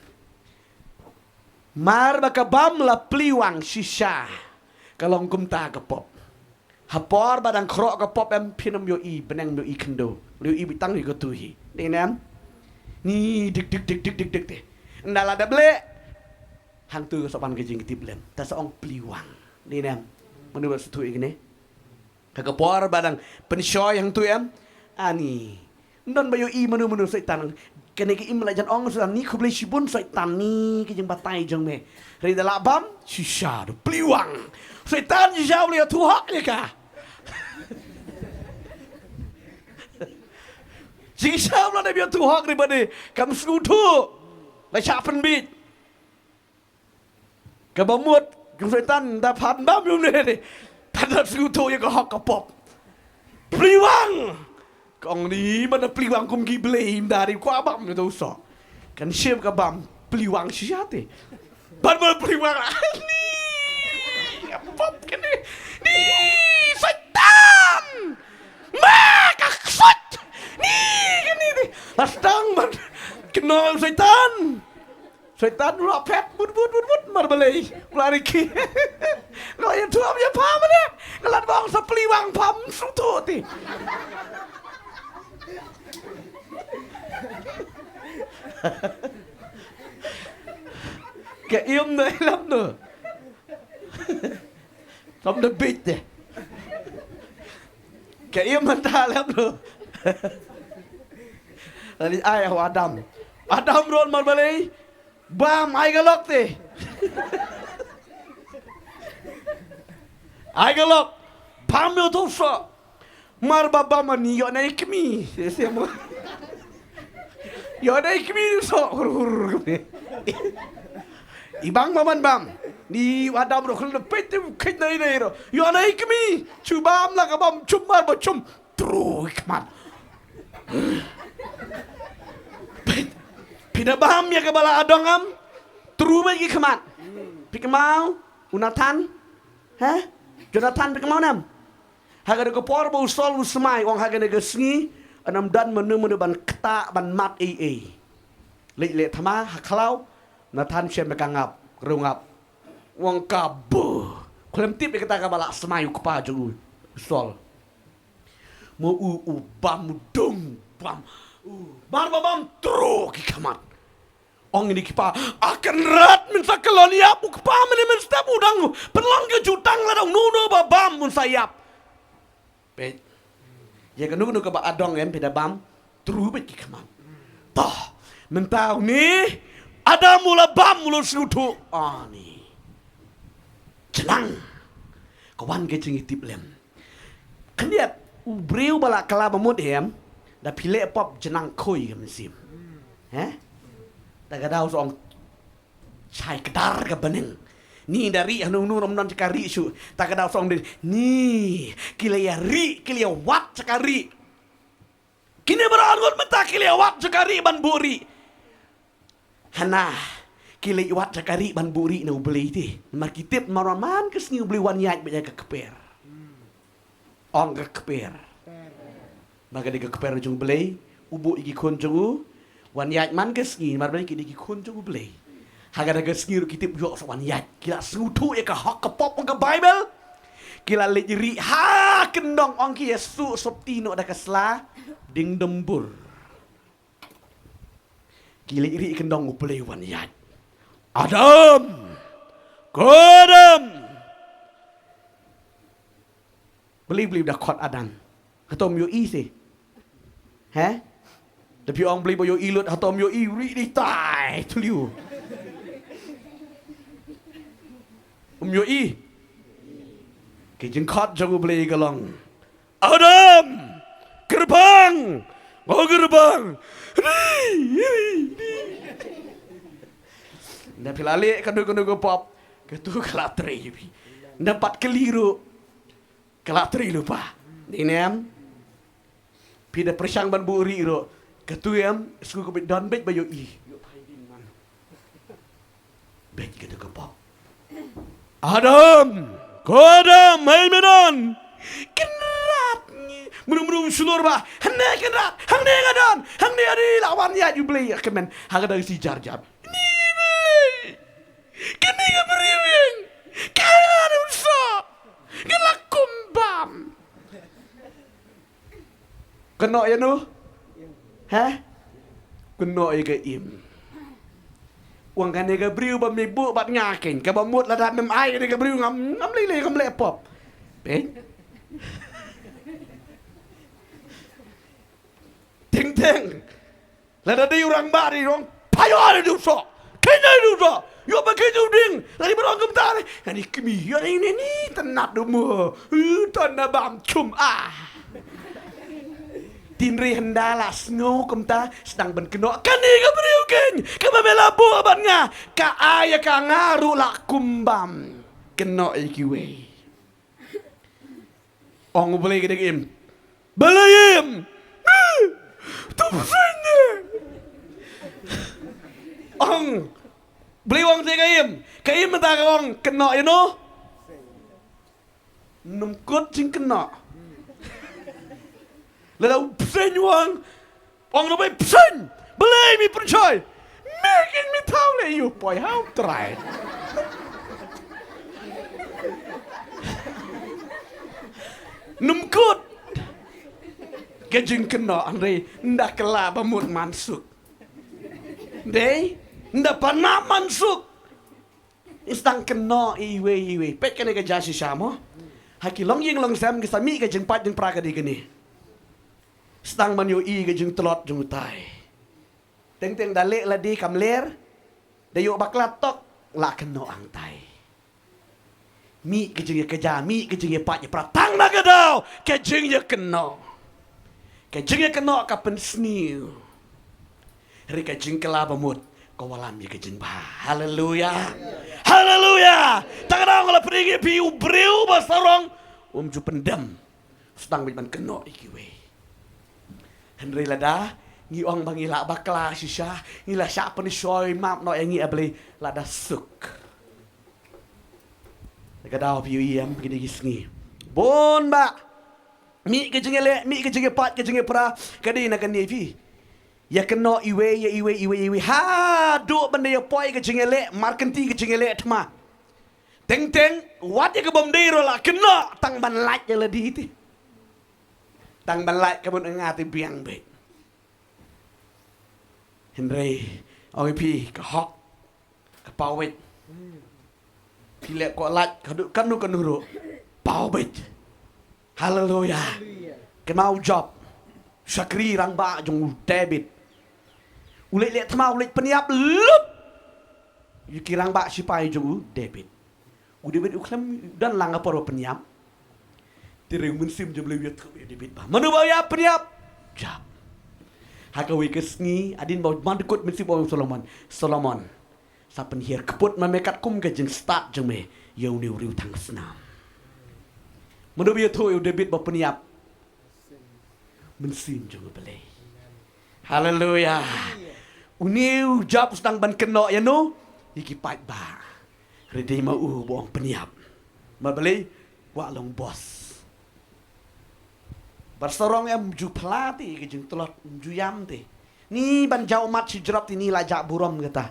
Mar baka bam la pliwang shisha. Kalong kumta ke pop. Hapor badang krok ke pop em pinam yo i benang yo i kendo. Yo i bitang yo tuhi. Denam. Ni dik. Ndala da ble. Hang tu sopan ke jing tiblen. Ta seong pliwang. Denam. Menurut setu ini. Kakapor badang penshoy yang tu em. Ani. Ndon bayo i menu setan. Kena ke im lajan ong sudah ni ku boleh sibun setan ni ke jeng batai jeng me. Rida labam shisha do pliwang. Setan jauh boleh tuhak je kah? Shisha boleh dia tuhak daripada kam skutu. Lai chapen bit. Kabamut kum setan dah pan bam yum ni. Pada skutu yang kau kapop. Pliwang. Kong ni mana peliwang kum gi blame dari ku abam tu so. Kan siap ka bam peliwang siate. Ban mana peliwang ni. Apa kene? Ni setan. Maka sut. Ni kene ni. Astang man kenal setan. Setan lu apet but mar balai. Lari ki. Kalau yang tuam ya pam ni. Kalau bang sa peliwang pam sutu ti. Cái im đấy lắm nữa. Xong nó bịt này. Cái im mình ta lắm nữa. Lalu ai hao Adam. Adam ron mal balai. Bam ai galok ti. Ai galok. Pam yo tu so. Mar baba mani yo naik mi. Semua. Yo naik mi so. Ibang maman bam. Ni Adam ro khul pet kit nai nai ro. Yo naik mi. Chu bam la ka bam chum mar ba chum. Tru kman. Pina bam ya ka bala adongam. Tru ba gi kman. Pikmau Unatan. Ha? Jonathan pikmau nam. Haga ko por bo sol usmai ong haga ne gesngi anam dan menu ban keta ban mat le thama haklau Nathan shem kangap rungap wong kabu klem tip kata ka bala smai ku pa ju sol mo bam dung bam bar bam tro ki kamat ong ini kipa akan rat min sakalonia bu pa men step udang perlang ke jutang la dong nuno babam mun sayap bet ya kan nuno ka ba adong em peda bam tru bet ki kamat toh mentau ni ada mula bam mula sutu ani jenang kawan ke cing tip lem kan dia ubreu bala kala bamut hem da pile pop jenang koi ke mesim da gadau song chai kedar ke bening ni dari anu nu non cakari su ta gadau song ni kila ya ri kila wat cakari Kini berangun mentak lewat jakari ban buri. Hana kili wat jakari ban buri na ubeli ti. Mar kitip maraman kes ni ubeli wan yat banyak keper. On keper. Maka di keper jung ubeli ubu iki kon jung wan yat man kes ni mar beli ki kon jung ubeli. Haga kes ni kitip yo wan yat kila sutu ya ka hak ka pop ka Bible. Kila lejeri ha kendong ong ki Yesu soptino da kesla ding dembur. Kila iri kendong ubeli wan yat. Adam! Kodam! Beli dah kot Adam. Hatom yo i si. Heh? Tapi orang beli yo i lut hatom yo i ri tai tu liu. Yo i. Kijin kot jago beli galong. Adam! Gerbang! Oh gerbang! Dah pilalik kanu pop. Ketu kelatri. Dapat keliru. Kelatri lupa. Ini am. Pida persang ban buri ro. Ketu am suku kebit dan bet bayo i. Yo paidin man. Bet ketu ke pop. Adam. Kodam main menon. Kerat. Menung sulur bah. Hande kerat. Hande kadon. Hande adi lawan ya you beli kemen. Haga dari si jar-jar. Kini ka beriwing. Kaya ada usah. Kena kumbam. Kena ya nu? Hah? Kena ya ke im. Uang kan ya ke beriw bam ibu bat ngakin. Ka bamut ladat nem ai ka beriw ngam lele ngam lepop. Ben. Ting. Ladat di orang bari orang payo ada usah. Kena usah. Yo pakai ding, lagi berang gemtar. Kan ikmi, yo ini ni tenap demo. Tanah bam cum Tinri hendala snow gemta sedang ben keno. Kan ni ka beriukin. Ka memelabu abannya. Ka aya ka ngaru lak kumbam. Keno iki we. Ong boleh gede im. Belayim. Tu sini. Ong beli wong te kaim mata wong kena you know numkut sing kena lalu psen wong no bay psen beli mi percaya making me tahu le you boy how try numkut kejing kena andre ndak kela bamut mansuk deh ndak pernah masuk. Istang kena iwe. Pek kena ke jasi syamo. Haki long ying long sam ke sami ke jeng pat jeng praga di geni. Istang man yo i ke jeng telot jeng utai. Teng dalek ladi kamler. Dayo baklat tok la kena ang tai. Mi ke jeng keja, mi ke jeng pat je pratang na gadau. Ke jeng ye kena. Ke jeng ye kena kapen sniu. Ri ke jeng kelabamut. Kawalam ya kejeng bah. Haleluya. Haleluya. Takkan kalau pergi piu breu basarong ju pendam. Sedang biman keno ikiwe. Henry lada ngi ong bangila bakla sisa ngila siapa ni soy map no yang ngi abli lada suk. Kadau piu iam begini gisngi. Bon ba. Mi kejeng le, mi kejeng pat kejeng pra kadi nak ni pi. Ya kena iwe. Ha, duk benda ya poi ke jengele, markenti ke jengele tma. Teng, wat ya ke bomdero lah, kena tang ban light ya ladi iti. Tang ban light kabun ngati biang be. Henry, pi ke hok, ke pawit. Pilek ko light, kanu kanuru, pawit. Haleluya. Kemau job. Syakri rang ba jong debit. Ulit lihat tma ulit peniap lup. Yukirang ba sipai jong debit. Debit uklam dan lang apa ro peniap. Tireng mensim jom lewi debit ba. Manu ba ya peniap. Jap. Hakawi kesngi adin ba mandekut mensim ba Solomon. Sapen hier keput memekat kum ke jeng start jeng me. Yau ni uriu tang senam. Manu ba tu debit ba peniap. Mensim jong belai. Haleluya. Uniu jab sedang ban kena ya no. Iki pai ba. Redi mau buang peniap. Mabeli wa long bos. Barsorong em ju plati ke jeng telot ju yam te. Ni ban jau mat si jerap ni lajak buram kata.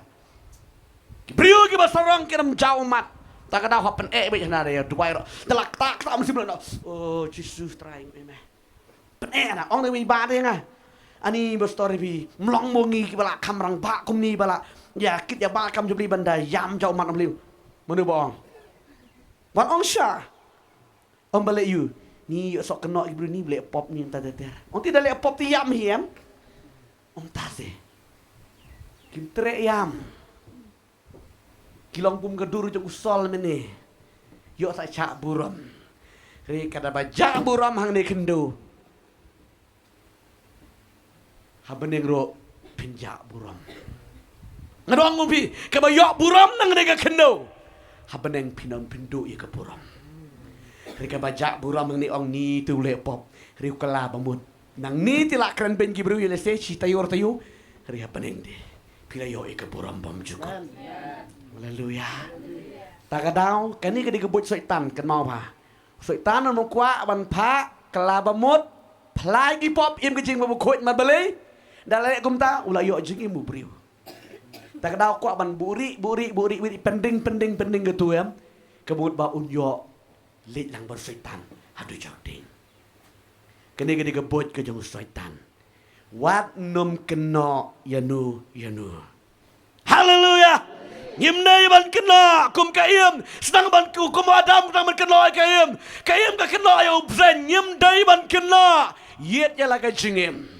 Kibriu ki barsorong kiram jau mat. Tak ada happen be jana ya duai ro. Telak tak mesti belum. Oh Jesus trying me. Pen na ong ni ba de nga. Ani berstory bi melong mongi ki bala kamrang ba kum ni bala ya kit ya ba kam jubli bandai yam jau mat amliu menu bong wan ong sha om bale you ni sok kena ibru ni bele pop ni ta ter ong ti dale pop ti yam hiam ong ta se kim tre yam kilong pum geduru jong usol mene yo sa cha buram ri kada ba ja buram hang ne kendo habeneng ro pinja buram ngadong ngumpi kabayok buram nang nega kendo habeneng pinam pindu ya ke buram rika bajak buram ni ong ni tu le pop riu kala bamut nang ni tilak keren ben gibru yele se ci tayor tayu ri habeneng de pilayo ya ke buram bam juga haleluya takadau kani ke digebut setan kan mau pa setan no kwa ban pha kala bamut plai gi pop im ke jing ba khoi ma bale dalek kumta ula yo jing imu briu tak ada kuat ban buri pending gitu ya kebut ba unyo lit lang bar setan adu joding kene gede kebut ke jong setan wat num kena yanu haleluya ngimne ban kena kum kaim sedang ban ku kum adam sedang ban kena kaim ka kena yo bren ngim dai ban kena yet ya la ka jingim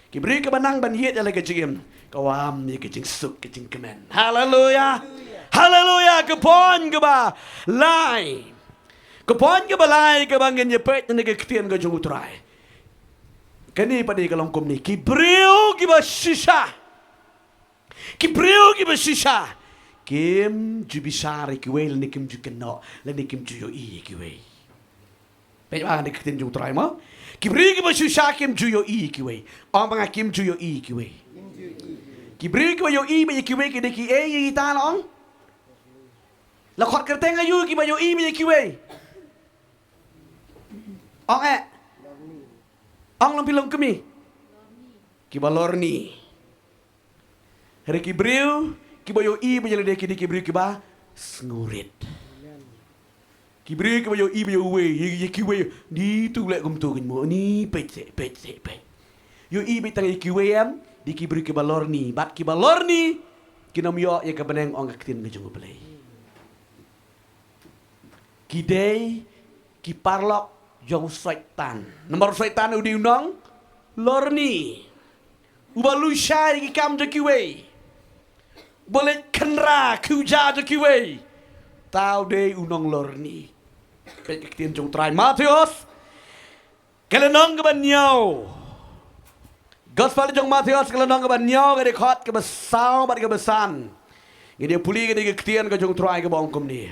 Kibri ke banang ban yet ala ke jim. Kawam ni ke jing suk ke jing kemen. Haleluya. Haleluya ke pon ke ba lai. Ke pon ke ba lai ke bangin ye pet ni ke ktien ke jung utrai. Kani padi ke longkom ni kibriu ke ba shisha. Kibriu ke ba shisha. Kim jubisari ke wel ni kim jukeno le ni kim juyo I ke we. Pet ba ni ktien jung utrai mo. Kibri ki ba shisha kim juyo I ki we. Ang mga kim juyo I ki we. Kibri ki ba yo I ba ki we ki de ki e yi ta long. La khot kerteng ayu ki ba yo I ba ki we. Ang ang lang pilong kami. Ki ba lorni. Hari kibriu ki ba yo I ba de ki de kibri ki ba ngurit. Kibri ke bayo I bayo we ye ki we di tu lek kum tu mo ni pet yo I be tang ki we am di kibri ke balor ni bat ki balor ni kinom yo ye ke beneng ong aktin ke jung play ki dei ki parlok jong setan nomor setan udi undang lor ni ubalu shai ki kam de ki we boleh kenra kuja de ki we tau dei unong lor ni Pektian jong try Matius kelenong ke banyau Gospel jong Matius kelenong ke banyau ke dekot ke besau bat ke besan Gede puli ke diktian ke jong try ke bongkom ni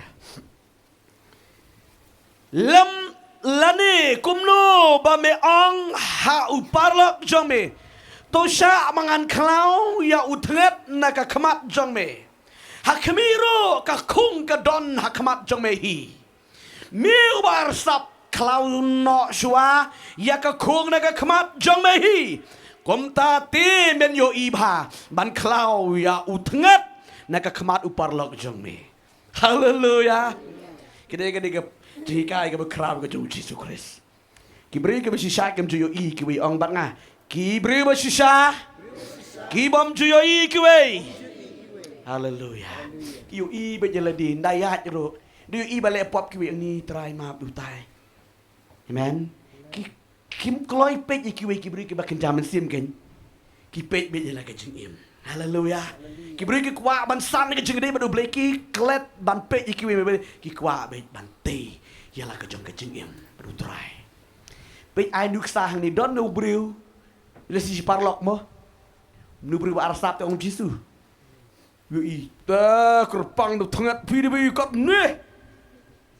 Lem lani kumno ba me ong ha uparlok jong me tosha mangan klau ya utret na ka khamat jong me hakmiro ka khung ka don hakmat jong me hi Miu bar sap klau no shua ya ka khung na ka khmat jong me hi kom ta ti men yo I bha ban klau ya utngat na ka khmat uparlok jong me haleluya kede ke jikai ke bekrab ke jong Jesus Christ ki bri ke shisha kem ju yo I ki wi ong bat nga ki bri ba shisha ki bom ju yo I ki wi haleluya ki yo I be jeladi ndayat ro Dia I balik pop ki ni try map du tai. Amen. Ki kim kloi pet ki we ki bri ki bakin jaman sim ken. Ki pet be la ka jing im. Haleluya. Ki bri ki kwa ban san ka jing de ba du blek ki klet ban pet ki we ki kwa be ban te. Ya la ka jong ka jing im. Ba du try. Pet ai nuk sa hang ni don no briu. Le si parlok mo. Nu briu arsap te ong jisu. Yo I ta kerpang du thangat pi de bi kat ne.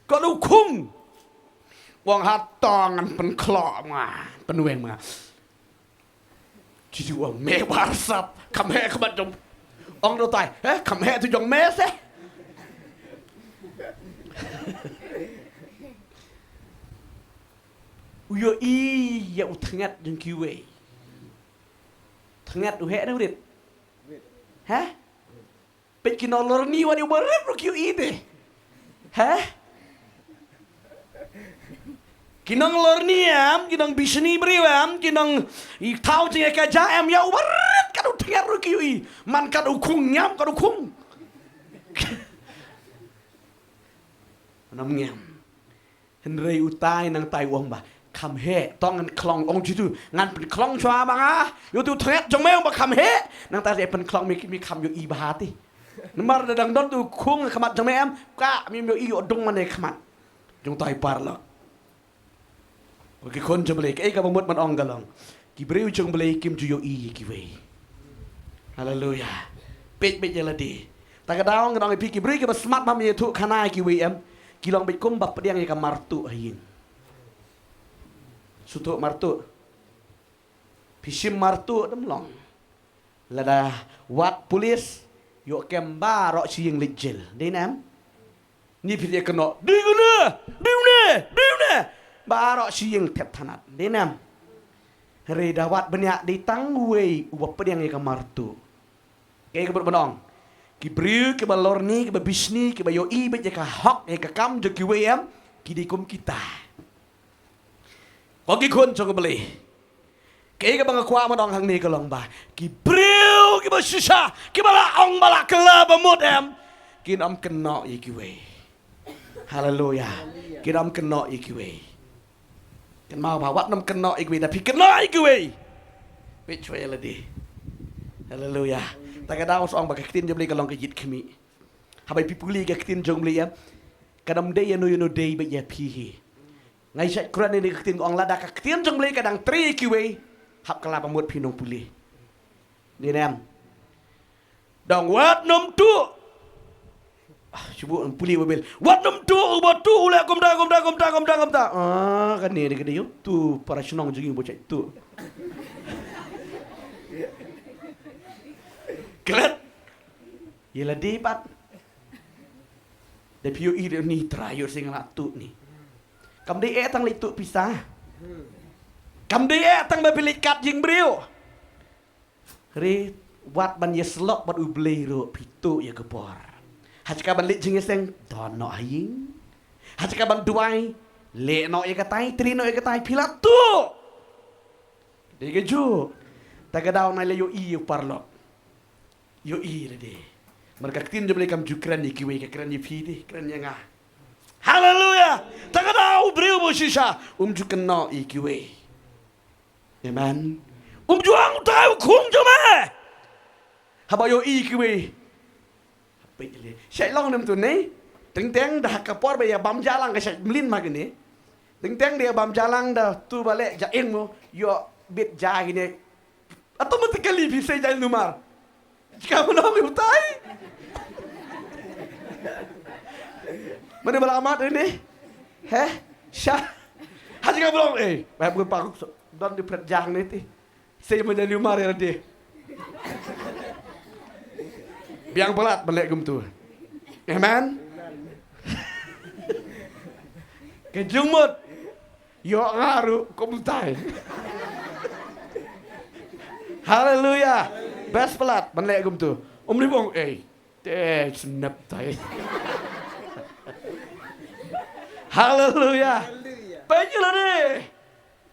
Có đâu khung Wang hat tong an pen klok ma pen weng ma chỉ mẹ bà sập cầm hẹ các bạn trong ông đâu tài cầm hẹ tôi trong mẹ thế yo i ya utngat jeng kiwe tngat u hẹ đâu dit hả bên kia nó lor ni wa di barat ro kiu i de hả kinang lor ni am kinang bisni briwam kinang I thau jeng ka ja am ya barat kan u tngat ro kiu i man kan u khung nyam kan u khung nam ngam henrei u tai nang tai wong ba cam he tong ngan klong ong jitu ngan pen klong chwa banga yo tu thret jong meo ba cam he nang ta se pen klong mi cam yo I ba ti namar da dang don tu khung khamat jong mem ka mi yo I yo dong man e khamat jong tai par la ki kon jong ble ke ka bamut man ong galong ki breu jong ble kim ju yo I ki we hallelujah pet bet yala di ta ka daong ngong I pi ki breu ki ba smart ma mi thu khana ki we em ki long bet kum bap pediang ka martu hayin sutuk martu pisim martu dem long lada wat polis yo kemba ro siing lejel de nam ni phi keno đi guna ba ro siing thep thanat de nam re dawat banyak di tang we u pediang ka martu ke ka bonong ki briu ke balor ni ke bisni ke bayo I be ka hok e ka kam je ki we em ki di kum kita có cái khuôn cho cái beli cái bang qua mà đong hàng này cái lòng bà cái briu cái bà sisa cái bà la ong bà la kela bà một em cái ông cần nọ gì cái vậy hallelujah cái ông cần nọ gì cái vậy cái mau bà bắt ông cần nọ gì cái vậy tapi cần nọ gì cái vậy biết chơi là đi hallelujah ta cái đau xong bà cái tin cho beli cái lòng cái dịch khmi habis pipuli cái tin cho beli em cái đâm đây no day bây giờ pi ngay sẽ kran ini ketin ong lada ka ketin jong le kadang tri kiwe hap kala pamut pinong puli ni nam dong wat nom tu cubu puli mobil wat nom tu ubat tu ule kom da kan ni ke dia tu para senong jing bocah tu kelet yela di pat de piu I ni trayo sing la tu ni cầm đi tăng lịch tụ pisa cầm đi tăng bê lịch cắt dinh brio ri wat ban yeslok bat ublei ro pitu ya kepor hachka ban lit jing seng don no ayin hachka ban duai le no ya katai tri no ya katai pilatu de geju tagadau na le yo I yo parlo yo I le de mereka tin jebele kam jukran ni kiwe ka kran ni pi di kran ya nga hallelujah tagadau brio bo sisa jukno I kiwe amen juang tau khung cho mẹ haba yo I kiwe bị le sai long nem tu nei teng teng dah kapor be ya bam jalang ka sai mlin ma gini teng teng dia bam jalang dah tu balik ja eng mo yo bit ja gini automatically bisa jalan numar jika menang utai mana balamat ini syah haji ka belum baik bukan pak don di perjang ni ti saya menjadi umar ya dia biang pelat balik gum tu amen kejumut yo ngaru komutai haleluya best pelat balik gum tu ni bong teh senap tai haleluya banyak lah deh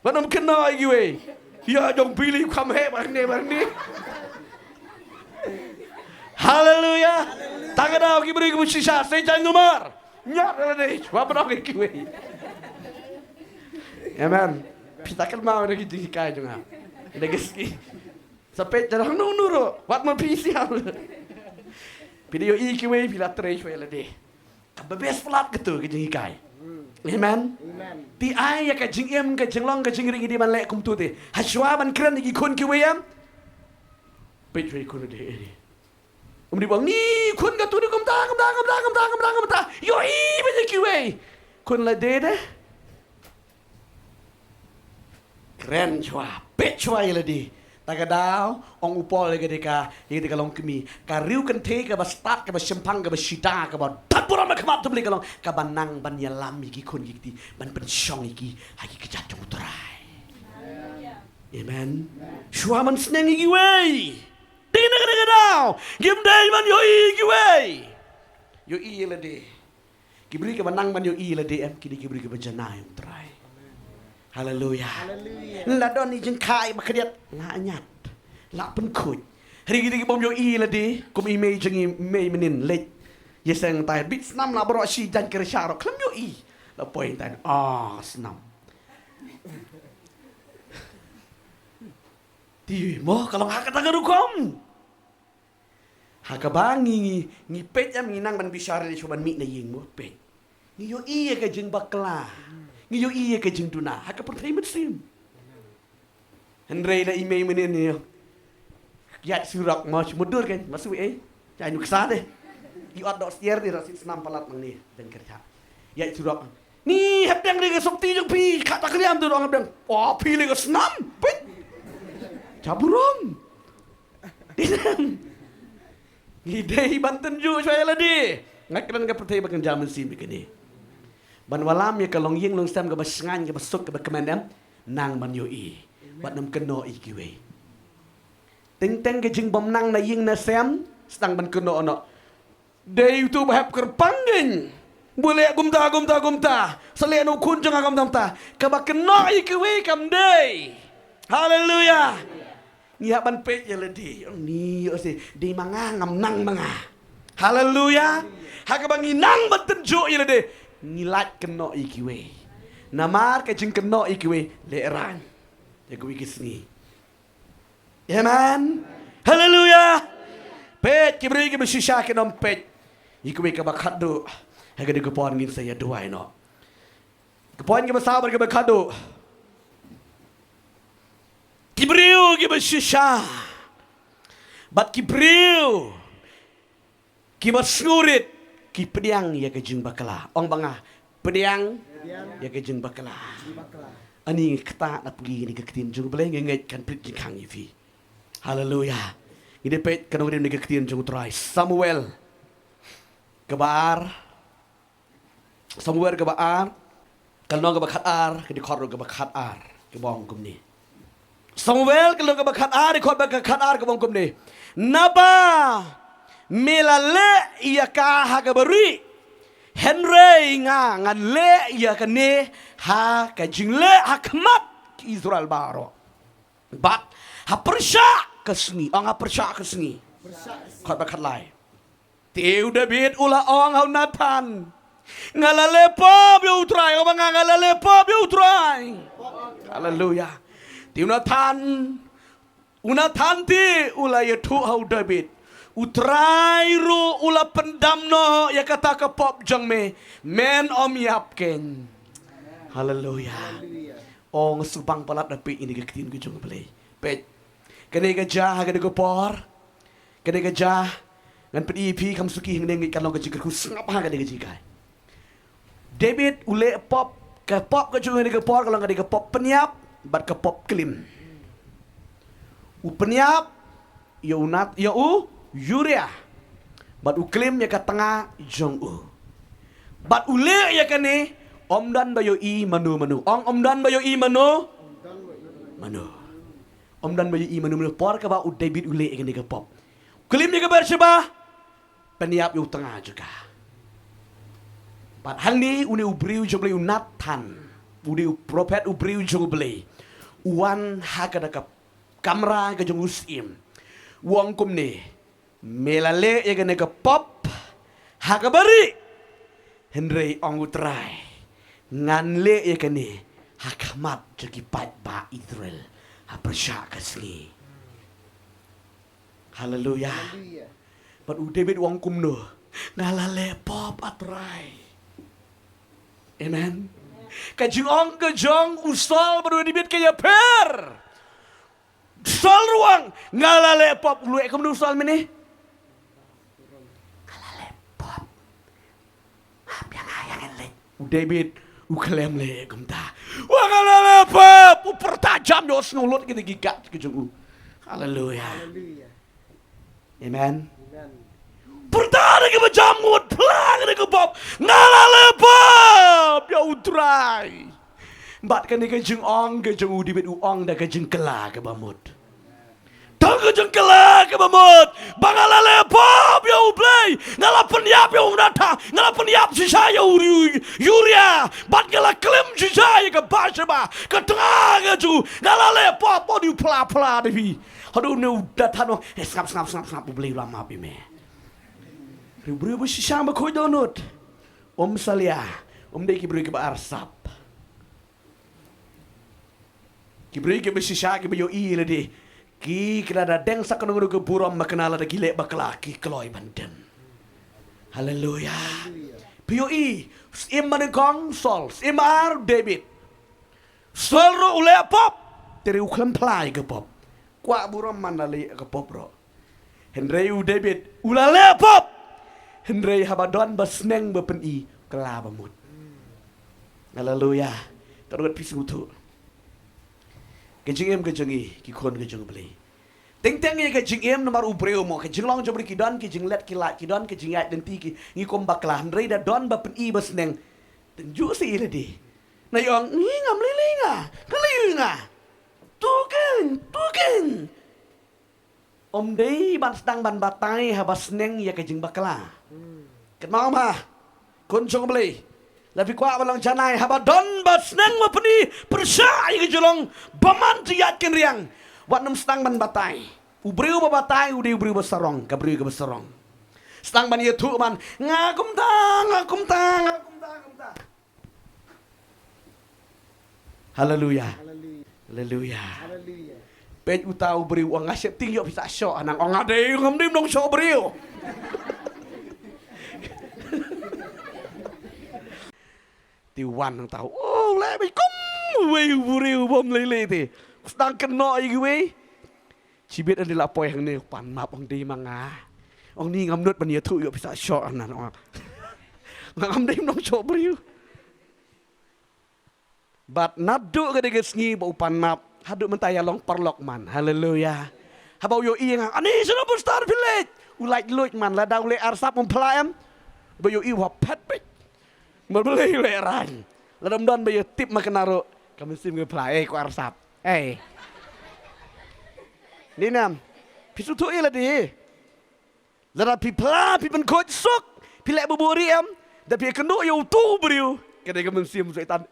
mana mungkin nak lagi weh ya jom pilih kamu barang ni haleluya tangan dah lagi beri kamu sisa saya jangan nomor nyat lah deh apa nak lagi weh amen kita kan mau lagi tinggi kaya juga lagi ski sampai jarang nuru wat mau pisial video iki weh bila trace weh lah deh kabebes pelat gitu tinggi kaya amen ti ai ya ka jing em ka jing long ka jing ring di man le kum tu te haswa ban kran gi kun ki weyam pe chwe kun de e di bang ni kun ka tu di kum ta yo i be ki we kun la de kren chwa pe chwa ya la di Tagadao, ong upol lagi deka, yang deka long kemi. Kariu kan te ka bastat ka basimpang ka basita ka ba. Tapuran ma kamat tubli ka long ka banang ban yalam iki kun iki ban pensyong iki hagi kejatong utrai. Amen. Suaman seneng iki wey. Tina ka tagadao. Gim day man yo iki wey. Yo i la de. Kibri ka banang man yo i la de em kini kibri ka banjanay utrai. Haleluya. Ladon ni jeng kai bakadiat la anyat. La pen kuj. Hari gidi bom yo i la di kum i mei jeng i mei menin lek. Yeseng tai bit snam la bro si jan kere syaro klem yo i. La poin tai snam. Ti mo kalau hak kata garukom. Hakabangi ngi pet am nginang ban bisyara di coban mi na ying mo pet. Ni yo i ka jeng bakla. Ngiyo iya ke jeng tuna, haka pertai mesim. Henry na email menin niyo. Yat surak mas mudur kan, masuk jangan kesana deh. Iot dok stier di rasit senam palat mang ni dan kerja. Yat surak. Ni hadang dia sokti jeng pi, kata kalian tu orang bilang, oh pilih ke senam, pit. Caburong. Dinam. Ngidei Banten juga saya ladi. Ngakran ke pertai bakan jaman sim begini. Ban walam ya kalong ying long sam ka basengan ka basuk ka bakemandam nang man yo i bat nam keno i kiwe teng teng ka jing bom nang na ying na sam stang ban keno ono dei tu bahap kerpanggin boleh gumta sale no kun jang agam ta ka bakeno i kiwe kam dei haleluya ya ban pe ya ledi ni yo se di manga ngam nang manga haleluya ha ka bangi nang banten jo ya ledi ngilat keno ikiwe namar ke jeng keno ikiwe leeran jago ikisni amen haleluya pet kibri ke besisha ke nom pet ikiwe ke bakado haga de gopon ngin saya doai no gopon ke sabar ke bakado kibriu ke besisha bat kibriu ki basngurit ki pediang ya ke jeng bakala ong bangah pediang ya ke jeng bakala ani kata na pergi ni ke ketin jeng boleh ngenget kan prit jeng kang ifi haleluya ide pet kan ni ke ketin jeng try Samuel kebar kalau ke bakat ar ke di korro ke bakat ar ke bong kum ni Samuel kalau ke bakat ar di korro bakat ar ke bong kum ni napa melale ia ka hagabari Henry nga ngan le ia kane ha ka jingle hakmat Israel baro bat ha persya kesni ang ha persya kesni khat bakat lai tiu David ula ong ha Nathan ngalale pop yo utrai o banga ngalale pop yo utrai haleluya tiu Nathan ti ula yetu ha David utrai ru ula pendamno ya kata ke pop jang me men om yapken haleluya ong subang palat dapi ini ke ketin ku jong play pet kene ke jah ke de por kene ke jah ngan pedi pi kam suki hing ngi kalong ke jiker ku sngap ha ke de jikai David ule pop ke jong ke por kalong ke pop penyap bat ke pop klim u penyap ya unat ya Yuria bat uklim ya ke tengah jong bat ule ya kene omdan bayo i manu omdan bayo i manu omdan bayo i manu por ka ba u David ule ya kene ke pop klim ya ke Berseba peniap yu tengah juga bat hang ni une ubriu joble Nathan udi prophet ubriu joble uan hakada ka kamera ke jong usim wong kum ni melale ya kene ke pop hakabari Henry ong utrai nganle ya kene hakamat jadi pat ba Israel ha persya kasni haleluya pat u David wong kumno ngalale pop atrai amen kajing ong kejong usol baru dibit kaya per sol ruang ngalale pop lu ek usol mene David ukalem le kumta. Wangala apa? Pertajam yo snulut kita gigat ke jeng Haleluya. Hallelujah. Amen. Amen. Pertanda ke berjamut pelang ke bob ngalalebab ya utrai. Bat kan ke jeng ong ke jeng udi bet uong da ke jeng kela ke bamut. Tak ke jengkela ke bamut bangalalebab ya ublay ngalapan yap ya unata ngalapan yap sisa ya yuria bat ngala klim sisa ya ke basaba ke tengah ke ju ngalalebab bodi pela devi. Aduh ne udah tano ngap beli lama bi me. Ribu sisa ba koi donut. Om salia, om dei ki beri ke ba arsap. Ki beri ke ba sisa ke ba yo i le di. Ki kada deng sak nunggu ke buram makenala da gile bakla ki kloi bandem. Haleluya. POI im manengkong sol im ar David. Sol ro ule pop Teri uklam plai ke pop. Kwa buram mandali ke pop ro. Henry u David ulale pop Henry habadon basneng bepen i kelaba mut. Haleluya. Terus pisu tu. Kejing em kejing i ki kon kejing beli. Teng ye kejing em nomor ubreu mo kejing long jobri ki don kejing let ki lat ki don kejing yat denti ki ngi kom bakla Henry da don bepen i basneng. Tenju si ile di. Na yong ni ngam lilinga. Kelinga. Tukeng. Om dei ban sedang ban batai habas neng ya kejing bakla. Ket mau ma. Kun jong beli. Labi kwa balang janai habadon bas neng ma peni persai ke jolong baman tiat ken riang. Wat nem sedang ban batai. Ubriu ba batai udi ubriu besarong, kabriu ke besarong. Sedang ban ye tu man ngakum ta. Haleluya. Hallelujah. Haleluya. Hallelujah. Pej utau beriu ang asyap tinggi bisa syok anang ang ade ngam dim dong syok beriu. Tiwan nang tahu. Oh, lebih kum wei beriu bom lele ti. Sedang kena iki wei. Cibit adalah poy hang ni pan map ang di manga. Ang ni ngam nut pan ye tu yo bisa syok anang. Ngam dim dong syok beriu. Bat nadu ke deges ngi bau pan map. Haduk mentaya long parlok man. Haleluya. Habau yo i nga. Ani sana pun star village. Ulai luit man la daule arsap mempelaem. Bau yo i wa pet bit. Merbeli leran. La dam don bau tip makenaro. Kami sim ke pelai ko arsap. Ni nam. Pisu tu ila di. La pi pla pi pen coach sok. Pi lek buburi am. Da pi kenu yo tu beriu. Kedai kami sim setan.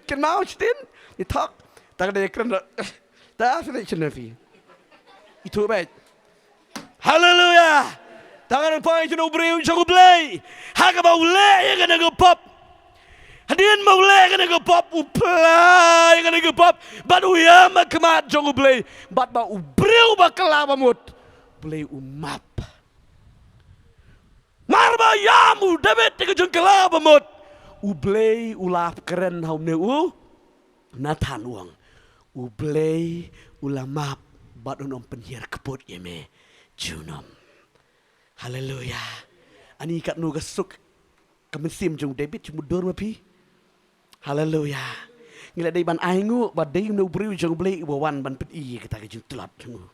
Kenal stin. Ni tak. Tak ada ekran dah sudah cendefi. Itu baik. haleluya tangan pai jeno breu jago play haga ba ule ya kana go pop hadin ma ule kana go pop uplay kana go pop badu ya ma kemat jago play Bat ba ubreu ba kelaba mut. Play umap. marba yamu David te jengkela bamut Ublay ulap keren haum ne u. Nathan uang. Ublay ulamap bat unom penhiar keput yeme junom. Haleluya. Ani kat nu gasuk kemesim jung David cuma dor mapi. Haleluya. Ngila dai ban aingu bat dai nu briu jung blay ubawan ban pet i kita ke jung telat jung.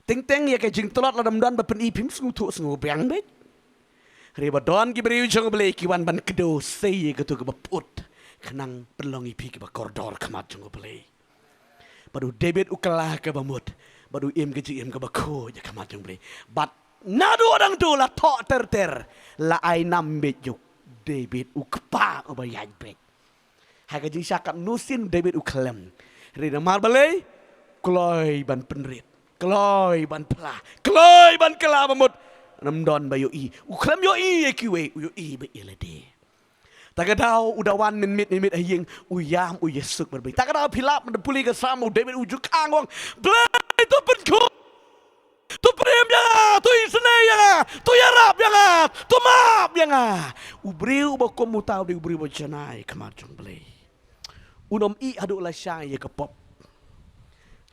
Teng-teng ya ke jung telat ladam dan ban i pim sungu tu sungu beang bet. Reba don ki briu jung blay ki wan ban kedo sei ke tu ke baput. Kenang pelongi pi ke bakordor kemat jung blay. Badu David ukalah ke bamut. Badu im ke jim ke bako ya kemat jung blay. Bat nadu orang tu la tok ter la ai nam bet juk David ukpa obayaj bet. Haga jing syakat nusin David ukalem. Rida mar balai kloy ban penrit. Kloy ban pla. Kloy ban kela bamut. Nam don ba yo i. Ukalem yo i kiwe yo i be ilade. Tagadau udawan min mit aying uyam uyesuk berbai. Tagadau pilap mendepuli ke samu David ujuk angwang. Blay tu penku. Tu prem yang tu isne yang tu yarap yang tu map yang ubriu bakom mutau di ubriu bacanai kemarjung blay. Unom i aduk la syai ke pop.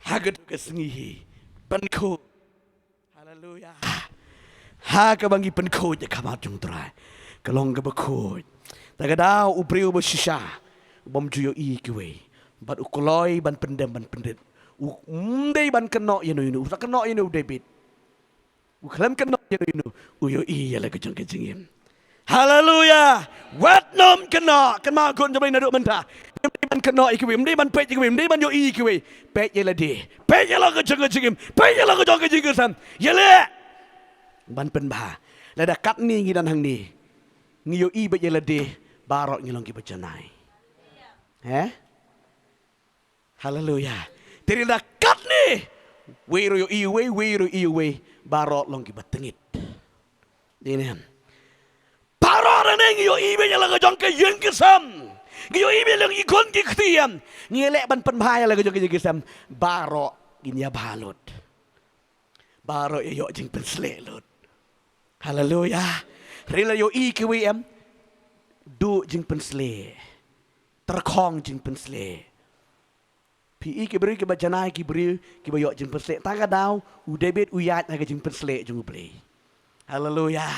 Hagat ke sengihi penku. Haleluya. Ha ke bangi penku je kemarjung terai. Kelong ke bekut. Tagadau ubriu bersisa bom juyo i kiwe bat ukoloi ban pendem ban pendit Day ban kena inu. Usa kena inu David. Uklam kena inu. Uyo iya lah kejeng kejengin. Haleluya. Wat nom kena. Kan ma kun jamai naduk mentah. Day ban kena ikiwe. Day ban pej ikiwe. Day ban yo ikiwe. Pej yela de. Pej lah kejeng kejengin. Pej lah kejeng kejengin sam. Yele. Ban pen bah. Lada kat ni ngidan hang ni. Ngiyo i bet yela de. Barok ngilong ki bacanai. Haleluya. Tiri dah kat ni. Wero yo iwe. Barok long ki batengit. Ini. Parora neng yo ibe nyala kejong kejeng kesam. Yo ibe lang ikon ki ketiam. Ngelek ban pen bahaya lah kejong kisam. Barok ginya balut. Barok yo jing penslelut. Haleluya. Rila yo i kiwi em. Du jing pensle. Terkong jing pensle. Pi ki beri ki bajanai ki beri ki bayo jing pensle. Tangga daw u David u yat na jing pensle jung play. Haleluya.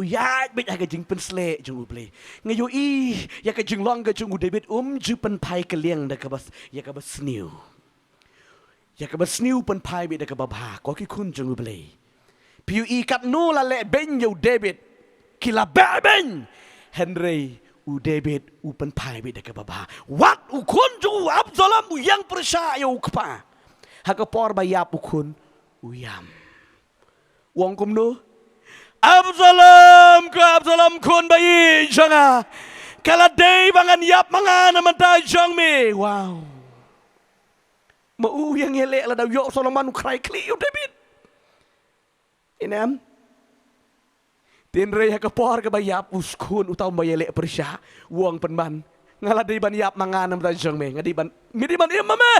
Uyat bet aga jing pensle jung play. Ngayo i ya ka jing long ka jung David ju pen pai ka liang da ka bas ya ka bas sniu. Ya ka bas sniu pen pai be da ka babha ko ki kun jung play. Piu i kat no la le ben yo David. Kila ba ben. Henry u David u pen pai be da ka babha. Wat u kun jung Absalom u yang percaya u kpa. Ha ka por ba yap u kun u yam. Wong kum no Absalom kun bayi janga. Kala day bangan yap mangan naman tayo jang me. Wow. Mau yang elek lah dah yok Solomon cry clear David. Inam. Tinre ya kepor ke bayap uskun utau bayelek persya wong penban. Ngala day ban yap mangan naman tayo jang me. Ngadi ban midi ban mama.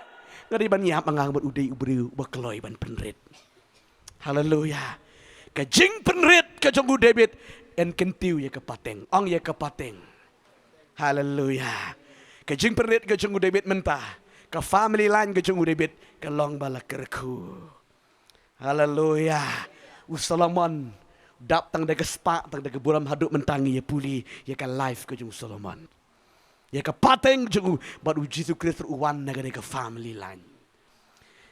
Ngadi ban yap mangan ban udai ubriu bakloi ban penrit. Haleluya. Kajing penrit ka jonggu David en kentiu ya kepateng ong ya kepateng. Haleluya. Kajing penrit ka jonggu David mentah ka family line ka jonggu David ka long balak kerku. Haleluya. Solomon dap tang de spa tang de buram haduk mentangi ya puli ya ka life ka jonggu Solomon. Ya ka pateng jonggu badu Jesus Kristus uwan na ka family line.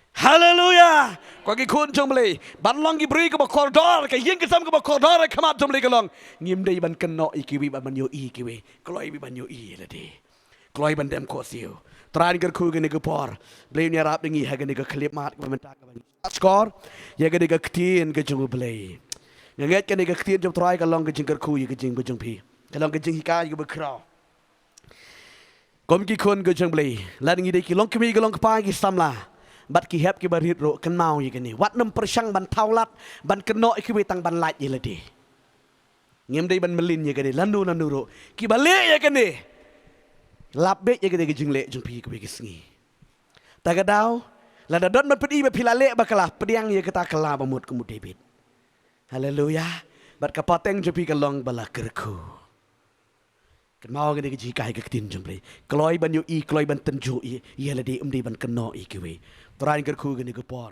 Haleluya. Kau ki kun jom beli, ban long ki beri ke bak koridor, ke yang kesam ke bak koridor, kamat jom beli ke long. Ngim dei ban keno ikiwi ban yo ikiwi, kalau ibi ban yo i ladi, kalau ban dem kosiu. Terakhir kerku gini ke por, beli ni rap dengi haga ni ke klip mat ke mentak ke ban. Skor, ya gini ke ketin ke jom beli. Nganget ke ni ke ketin jom terakhir ke long ke jing kerku ya ke jing bujung pi, ke long ke jing hika ya ke berkerau. Kom ki kun ke jom beli, lalu ngi dei ki long kemi ke long kepagi samlah. Bat ki hep ki barit ro kan mau ye kini wat nem persang ban taulat ban keno ki wetang ban lait ye ladi ngem dei ban melin ye kini landu ro ki bale ye kini lap be ye kini ke jingle jung pi ki sngi tagadau la da dot man pedi be pilale bakala pediang ye kata kala bamut kemu David. Haleluya. Bat kapateng jung pi kalong bala kerku kan mau kini ke jikai ke tin jung pi kloi ban yo i kloi ban tenju ye ladi dei ban keno i ki we terakhir kerku gini ke por.